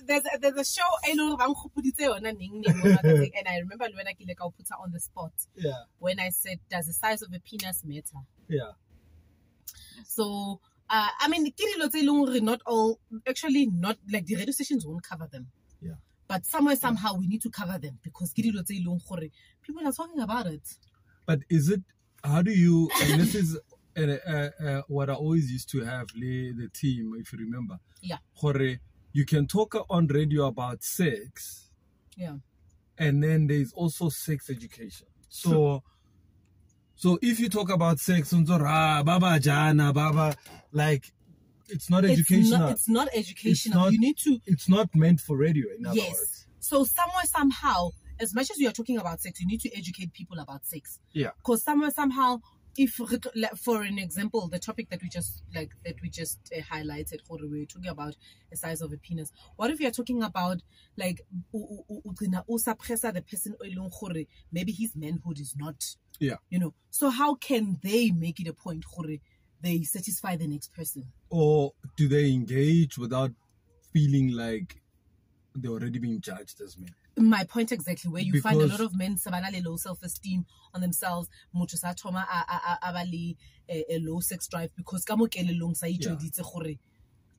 There's a show, and I remember when I put her on the spot. Yeah. When I said, does the size of a penis matter? Yeah. So, I mean, not all, actually not, like the radio stations won't cover them. Yeah. But somehow we need to cover them because people are talking about it. But is it, how do you, and this is what I always used to have, the team, if you remember. Yeah. You can talk on radio about sex. Yeah. And then there's also sex education. So if you talk about sex, baba jana, baba, like, it's not educational. It's not educational. You need to. It's not meant for radio, in other words. So somehow, as much as we are talking about sex, you need to educate people about sex. Yeah. Because somehow, if, for an example, the topic that we just highlighted, or we were talking about the size of a penis. What if you are talking about like the person maybe his manhood is not. Yeah. You know. So how can they make it a point they satisfy the next person? Or do they engage without feeling like they're already being judged as men? My point exactly, where you find a lot of men low self-esteem on themselves, a low sex drive because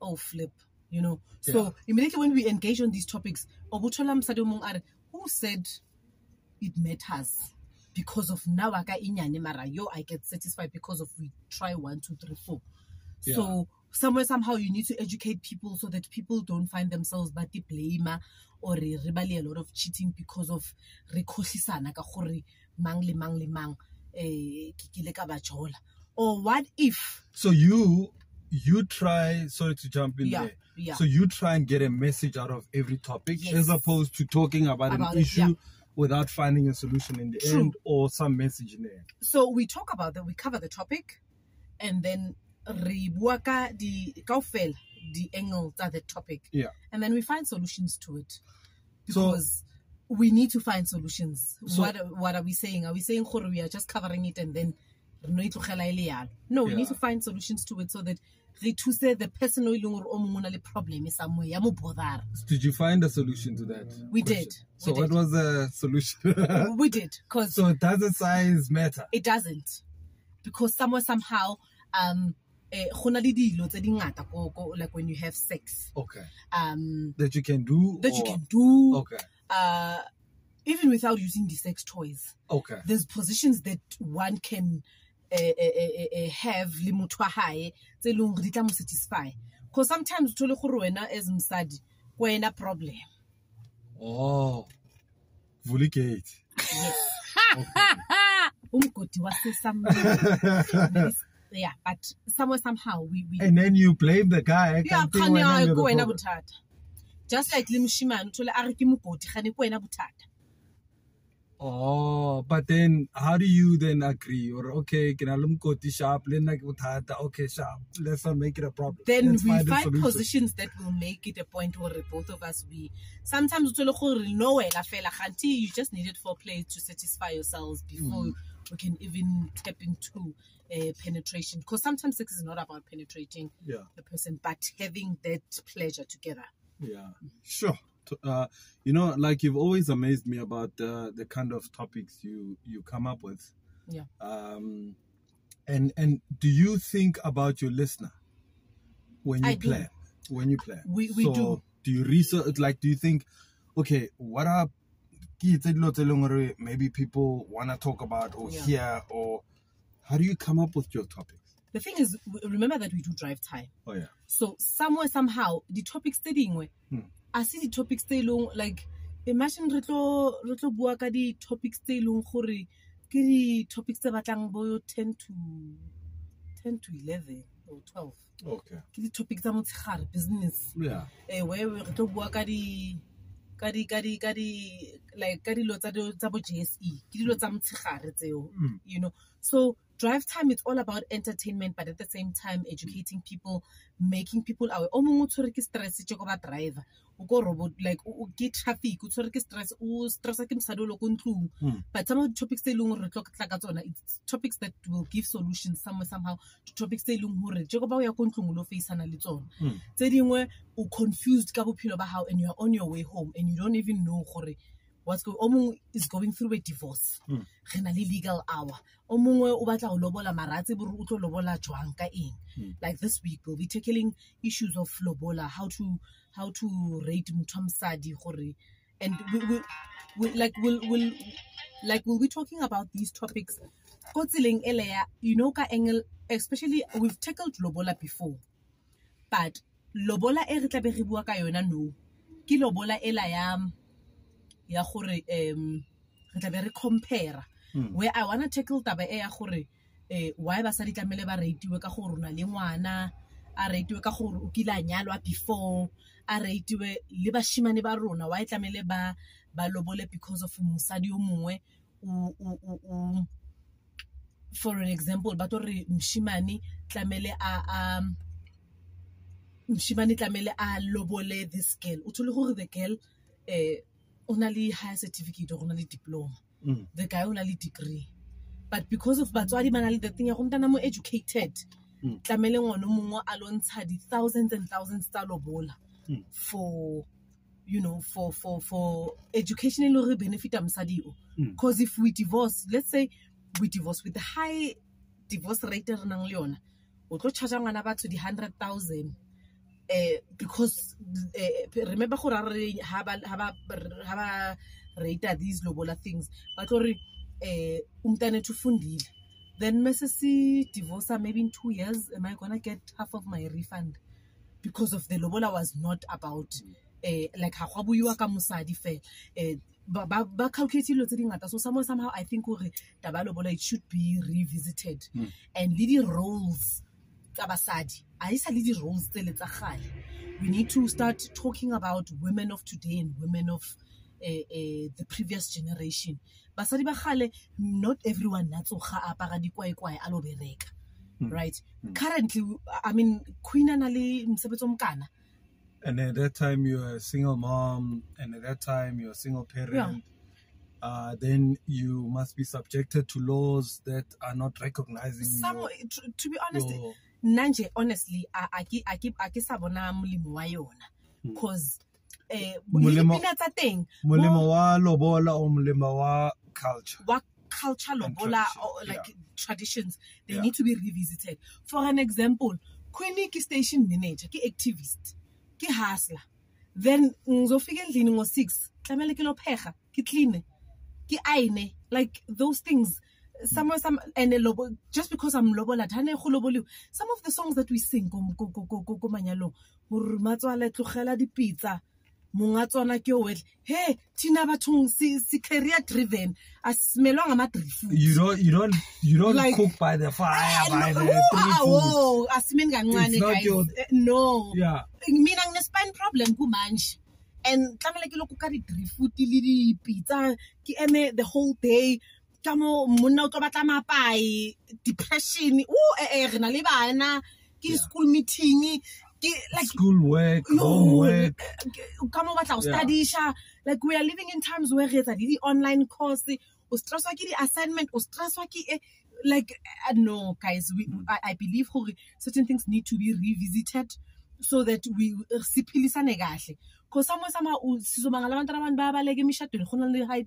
oh flip, you know. So immediately when we engage on these topics, who said it matters? Because of now I get satisfied because of we try 1, 2, 3, 4. Yeah. So somehow you need to educate people so that people don't find themselves but the blamer or rebellion a lot of cheating because of mang. Or what if? So you try, sorry to jump in there. Yeah. So you try and get a message out of every topic, Yes. as opposed to talking about an issue without finding a solution in the end or some message in there. So we talk about that, we cover the topic, and then the angles at the topic. Yeah. And then we find solutions to it. Because we need to find solutions. So, what are we saying? Are we saying we are just covering it and then no, we need to find solutions to it so that the person problem is somewhere. Did you find a solution to that? We question? did. So what was the solution? We did. So does the size matter? It doesn't. Because somehow like when you have sex. Okay. That you can do? You can do. Okay. Even without using the sex toys. Okay. There's positions that one can have satisfy. Because sometimes as msadi, a problem. Oh. Vulicate. Yes. Yeah, but somehow we and then you blame the guy. Just like oh, but then how do you then agree? Or okay, sharp, okay, sharp. Let's not make it a problem. Then we find positions that will make it a point where both of us sometimes you just needed foreplay to satisfy yourselves before we can even tap into penetration. Because sometimes sex is not about penetrating the person, but having that pleasure together. Yeah, sure. You know, like you've always amazed me about the kind of topics you come up with. Yeah. And do you think about your listener when you plan? When you plan, we do. Do you research? Like, do you think, okay, what are maybe people want to talk about or hear, or how do you come up with your topics? The thing is, remember that we do drive time. Oh yeah. So somehow the topics studying I see the topics stay long. Like imagine retlo bua ka di topics stay long gore ke di topics tse batlang bo 10 to 11 or 12. Okay. Ke di topics tsa motshegare business. Yeah. Where we retlo bua ka di like ka dilo tsa bo JSE. Ke dilo tsa motshegare tseo. You know. So drive time, it's all about entertainment, but at the same time, educating people, making people aware. O mongwe o tshwere ke stress tse go ba driver. O go robot like o ke traffic, o tshwere ke stress, o stressa ke msadi lo go ntlung. But some of the topics tse leng re tlo tla ka tsona, it's topics that will give solutions somehow to topics tse leng hore je go ba ya go ntlung lo faceana le tsona. Tse dingwe o confused ka bophelo ba how, and you are on your way home and you don't even know gore what's going on. Is going through a divorce. Rena le legal hour. O mongwe o batla go lobola maratse bore o tlo lobola jwang ka eng. Like this week we'll be tackling issues of lobola, how to rate motho msadi gore, and we'll be talking about these topics go tseleng ele ya, you know, ka angle, especially we've tackled lobola before, but lobola e re tla be re bua ka yona no ke lobola ela ya gore re tla be re compare, where I want to tackle taba e ya gore why basadi tlamele ba ratewe ka gore una le ngwana, a ratewe ka gore o kila nyalwa before, a ratewe le bashimane ba rona why tlamele ba lobole because of mosadi o mongwe for an example ba tore mshimane tlamele a lobole this girl o thole gore the girl only higher certificate or only diploma, the guy only degree, but because of batswadi manali the thing ya go ntana mo educated tlamele ngwana mongwe a lontsha di thousands and thousands tsa lobola for, you know, for education le re benefit amsadi o, because if we divorce, let's say we divorce with the high divorce rate re nang le yona, o tlo charge ngwana batho di 100,000 because remember gore ha ba rate these lobola things but gore umntana tufundile, then mesesi divorce maybe in 2 years, am I gonna get half of my refund because of the lobola was not about like ha go buiwa ka mosadi fe ba calculate lo tse dingata. So somehow I think gore taba lobola it should be revisited, and le di roles tsa basadi a isa le di roles tse tsa gale. We need to start talking about women of today and women of the previous generation. Basadi ba gale, not everyone natsoga apara dikwaekwae a lo bereka, right? Currently, I mean, Queen ana le msebetso mkana. And at that time you're a single mom, and at that time you're a single parent. Then you must be subjected to laws that are not recognizing to be honest, nanje honestly a ke sa bona molemo wa yona, because molemo wa lobola o molemo wa culture lobola or like traditions, they need to be revisited. For an example, Queenie ki station manager, ki activist, ki hustler, then ngizofika endlini ngo6 tlamele ke lo phega, ki clean, ki aine, like those things. Some and just because I'm lobola, some of the songs that we sing go manyalo, matswala tlogela di pizza, monga tsona ke o wet, hey tina bathong si career driven, asmelwanga ma drifu. You don't like, cook by the fire, by the oh asmen kancane guys, no, yeah, mina ngine spine problem ku manje, and tlamele ke lo kuka di drifu le di pizza ki eme the whole day. Kamo monna o tlo batla mapai, depression, re na le bana ke school meeting, ke like school work, homework, kamo batla o studisha, like we are living in times where re tsa di online course, o stresswa ke di assignment, o stresswa ke like no guys, I believe certain things need to be revisited so that we siphilisane kahle, because somehow sizomangala abantu ba baleke emishadweni khona le high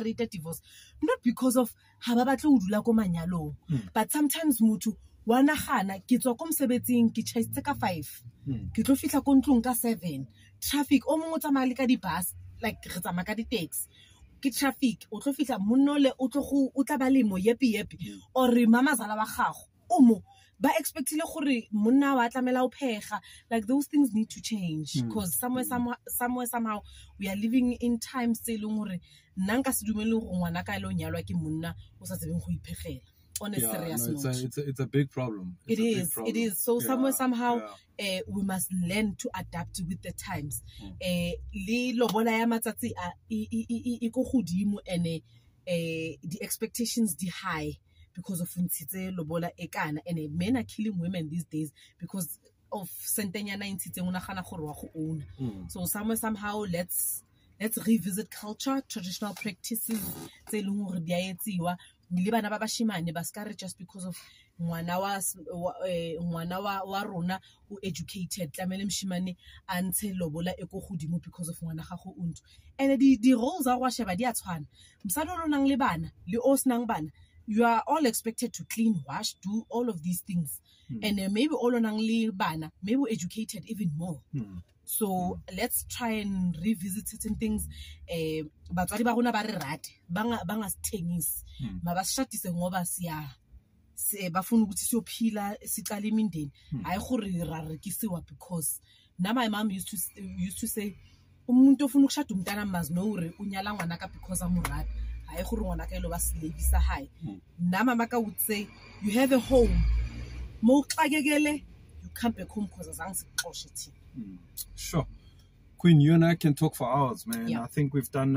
rate divorce, not because of haba batle udula ko manyalong, but sometimes muthu wa nagana ke tswa ko msebetsing ke chaise ka 5 ke tlo fihla ko ntlong ka 7, traffic o mongwe tsamaya le ka di bus, like re tsamaya ka di taxi ke traffic, o tlo fihla monole o tla ba le mo yepi or mama zala wa gago o mo ba expectile gore monna wa tlamela o phega, like those things need to change, because somehow we are living in times tse leng gore nna nka se dumele go ngwana ka lo nyalwa ke monna o sa tsebeng go iphegela on a serious note. It's a big problem. It is. So somehow we must learn to adapt with the times. Le lobola ya matsatsi a go godimo, and the expectations di high, because of untitse lobola ekana, and men are killing women these days because of sentenyana intitse unagana gore wa go own. So somehow let's revisit culture, traditional practices tse leng gore di a etsiwa le bana ba bashimane ba ska re just because of ngwana wa rona o educated tlamele mshimane a ntshe lobola e go godimo because of ngwana ga go untu. And the roles a go sheba di a tshwana. Msadi o nang le bana le o snang bana, you are all expected to clean, wash, do all of these things. And maybe all nang le bana, maybe educated even more. So let's try and revisit certain things. Batswadi ba rona ba re rate banga sithengisi mabashatise ngoba siya bafuna ukuthi siyophila siqala imindeni hayi gore ra rekisiwa. Because now my mom used to say umuntu ofuna ukushada umntana mazi no ure unyala ngwana ka because amurata hayi gore ngwana ka elo ba silebisa high. Na mama ka would say you have a home mo xakekele you come back home because azange sikuxoshe thina. Sure. Queen, you and I can talk for hours, man. Yeah. I think we've done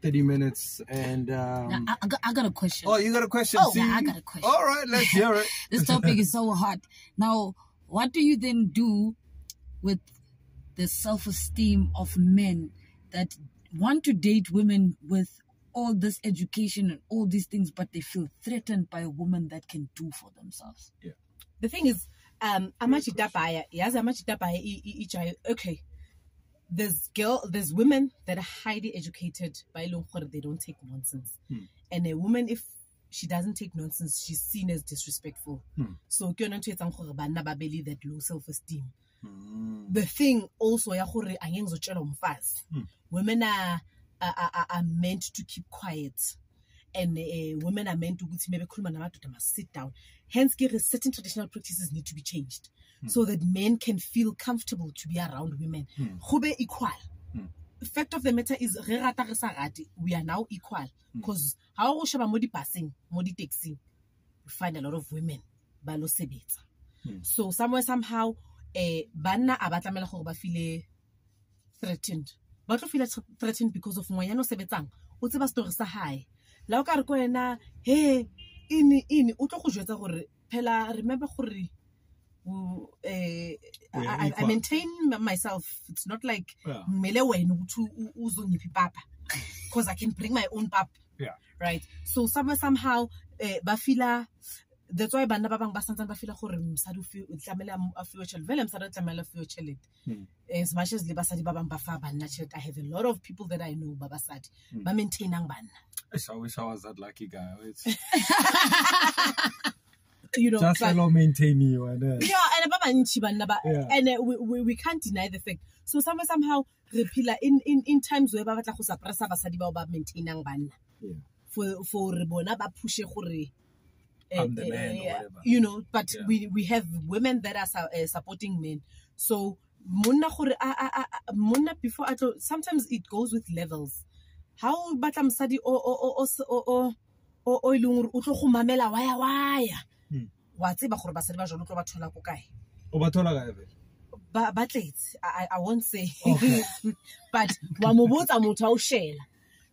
30 minutes and... Now, I got a question. Oh, you got a question? Oh, yeah, I got a question. All right, let's hear it. This topic is so hot. Now, what do you then do with the self-esteem of men that want to date women with all this education and all these things, but they feel threatened by a woman that can do for themselves? Yeah. The thing is, okay. There's women that are highly educated by they don't take nonsense. And a woman, if she doesn't take nonsense, she's seen as disrespectful. So that low self-esteem. The thing also, women are meant to keep quiet. And women are meant to must sit down. Hence, certain traditional practices need to be changed so that men can feel comfortable to be around women. Equal. The fact of the matter is, we are now equal. Because how modi passing, modi taxi, we find a lot of women. So somehow, banna abatlamela gore ba feel threatened. Ba tlo feel threatened because of moyano sebetsang. O tseba story sa hae. La o ka re ko ena he ini o tlo go jwetsa gore phela remember gore I maintain myself. It's not like mele wena uthi uzongiphi papa because I can bring my own pap. Yeah. Right. So somehow ba feel that's why bana ba bang ba santsa ba feel gore msadi o tlamela a fiwe tšhelete vele msadi tlamela a fiwe tšhelete as much as le basadi ba bang ba fa bana tšhelete. I have a lot of people that I know ba basadi ba maintainang bana. I wish I was that lucky guy. You know, just allow maintain you and and we can't deny the fact. So somehow repeal in times where ba batla go suppressa basadi ba maintainang bana for bona ba pushe gore I'm the man or whatever. You know, but we have women that are supporting men. So monna before sometimes it goes with levels. How batla msadi o ilung o tlo go mamela waya wa tseba gore basadi ba jalo tlo ba thola ko kae o ba thola kae ba tletse. I won't say but wa mo botsa motho a o shela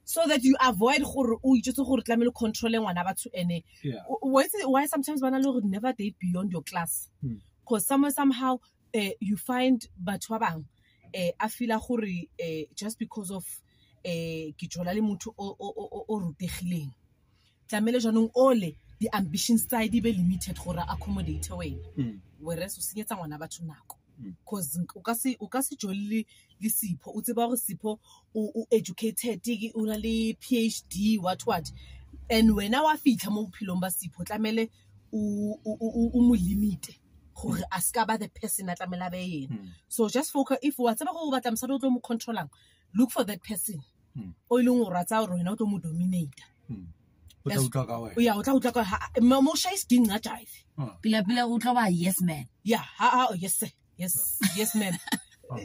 so that you avoid gore o itse gore tlamelo control ngwana batho ene why sometimes bana le gore never date beyond your class because somehow you find batho ba bang a feel gore just because of ke tjola le motho o rutegileng tlamelo janong ole the ambitions side be limited gore accommodate wena whereas o senyetsa ngwana batho nako because o ka se jolile le Sipho o tseba gore Sipho o educated o na le PhD what and wena wa fitla mo bophelong ba Sipho tlamele o mo limite gore a ska ba the person a tlamela ba yena. So just focus if wa tseba go batla msadi o tlo mo controlang, look for that person o ileng o ratsa gore wena o tlo mo dominate. Utla ka mo shais ding nga drive pila utla ba yes man. Yes sir. Yes ma'am.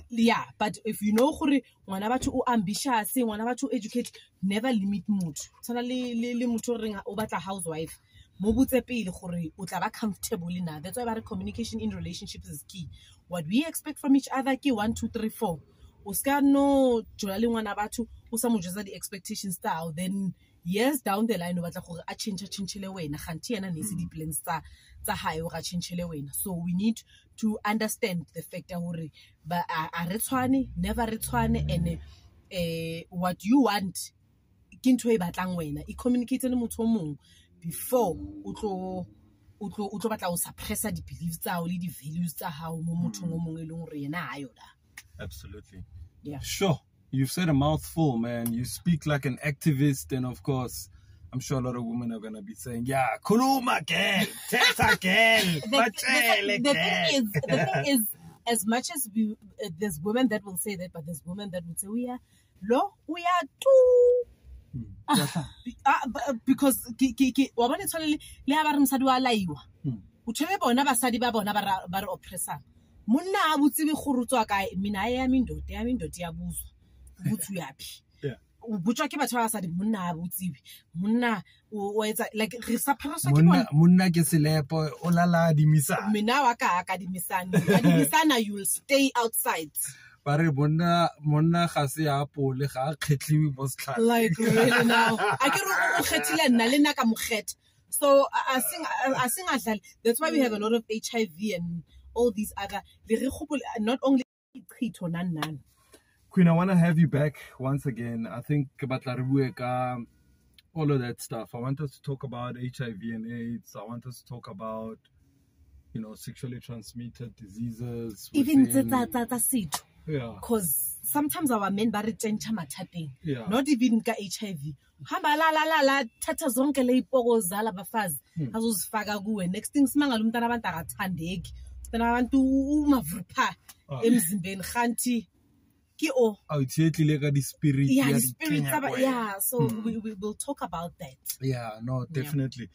Yeah, but if you know gore ngwana batho o ambitious, ngwana batho educate, never limit motho. Tsana le motho renga o batla housewife mo botse pele gore o tla ba comfortable na. That's why about communication in relationships is key. What we expect from each other ke 1 2 3 4. O ska no jola le ngwana batho o sa mo jwetsa the expectations style then years down the line o batla gore a change wena ganti yena ne se di plans tsa hae o ga change wena. So we need to understand the fact that gore ba a re tshwane, never re tshwane, and what you want ke ntho e batlang wena e communicate le motho o mong before o tlo batla o suppressa di beliefs tsa o le di values tsa hao mo mothong o mong e leng gore yena ha yona. Absolutely. Yeah. Sure. You've said a mouthful, man. You speak like an activist, and of course, I'm sure a lot of women are gonna be saying, "Yeah, kuluma girl, teta girl, the thing is, as much as there's women that will say that, but there's women that will say, we are too. Because wa bona tshwanele le ha ba re mosadi wa laiwa o tshwere bona basadi ba bona ba re oppressang monna a botsibe gore tswa kae mina ya mindoti ya butsu yapi o butswa ke batho ba basadi monna a botsibe monna o etsa like re sapharaswa ke bona monna ke selepo o lala dimisa mina wa ka dimisana you will stay outside. Ba re monna ga se apole ga kgetliwe mo setlha like really now I ke re o kgethile nna le nna ka mogeta. So I think that's why we have a lot of HIV and all these other not only Queen, I want to have you back once again. I think about all of that stuff. I want us to talk about HIV and AIDS. I want us to talk about, sexually transmitted diseases. Even that. Yeah. Because sometimes our men bari tsentsha mathateng. Yeah. Not even ka HIV. Hamba la thatha zonke le ipoko zala bafazi azozifaka kuwe. Next thing simangala umntana abantu akathandeki. Umntana abantu umavupha emzimbeni khanti ki o. Awuthetlile ka di spirit. Yeah, the spirit. Yeah, so we will talk about that. Yeah, no, definitely.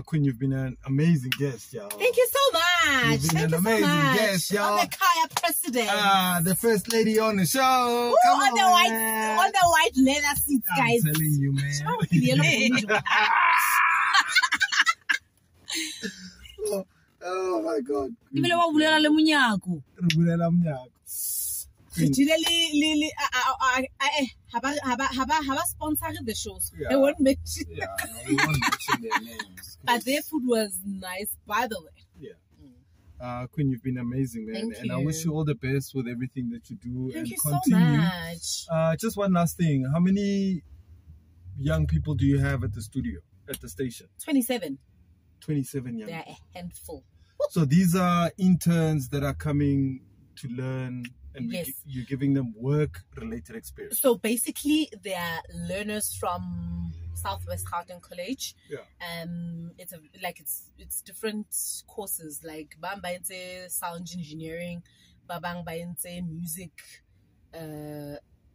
Queen, you've been an amazing guest, y'all. Thank you so much. You've been an amazing guest, y'all. I'm the Kaya president. The first lady on the show. Come on the white leather seats, guys. I'm telling you, man. Oh my God. Haba sponsored the shows. They won't mention. Yeah, no, we won't mention their names. But their food was nice, by the way. Yeah. Queen, you've been amazing, man. Thank and you. I wish you all the best with everything that you do. Thank and you continue. so much. Just one last thing. How many young people do you have at the studio, at the station? 27. 27 young They are people. a handful. So these are interns that are coming to learn, and Yes. you're giving them work-related experience. So basically, they are learners from Southwest Gauteng College. Yeah. It's different courses like Bamba sound engineering, Babang music.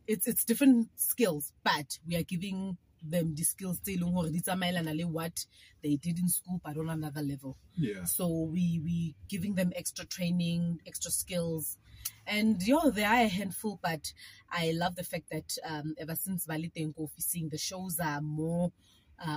It's different skills, but we are giving them the skills what they did in school, but on another level. Yeah. So we giving them extra training, extra skills. And they are a handful, but I love the fact that ever since Valitenko officing, the shows are more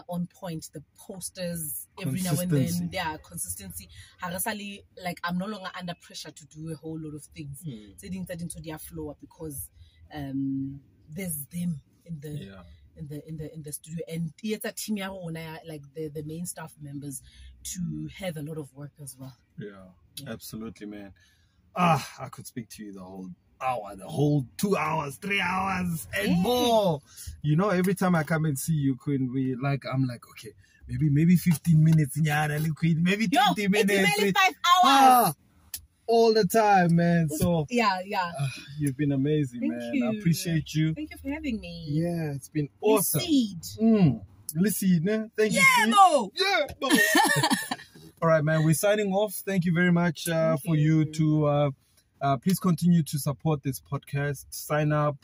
on point. The posters every now and then, yeah, consistency. Harasali, like I'm no longer under pressure to do a whole lot of things. Taking that into their flow because there's them in the studio, and it's a team like the main staff members to have a lot of work as well. Yeah. Absolutely, man. I could speak to you the whole hour, the whole 2 hours, 3 hours, and more. Every time I come and see you, Queen, I'm like, okay, maybe 15 minutes, Queen, maybe 20 minutes. It's 5 hours. All the time, man. So yeah. You've been amazing, Thank man. you. I appreciate you. Thank you for having me. Yeah, it's been awesome. Listen. Thank you. Mo. Yeah, Mo. All right, man. We're signing off. Thank you very much for you to please continue to support this podcast. Sign up,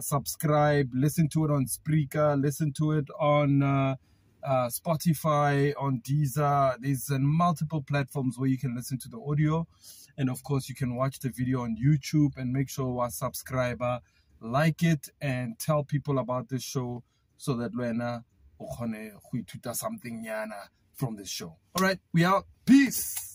subscribe, listen to it on Spreaker, listen to it on Spotify, on Deezer. There's multiple platforms where you can listen to the audio. And of course, you can watch the video on YouTube, and make sure you are a subscriber, like it, and tell people about this show so that Luena something from this show. All right, we out. Peace.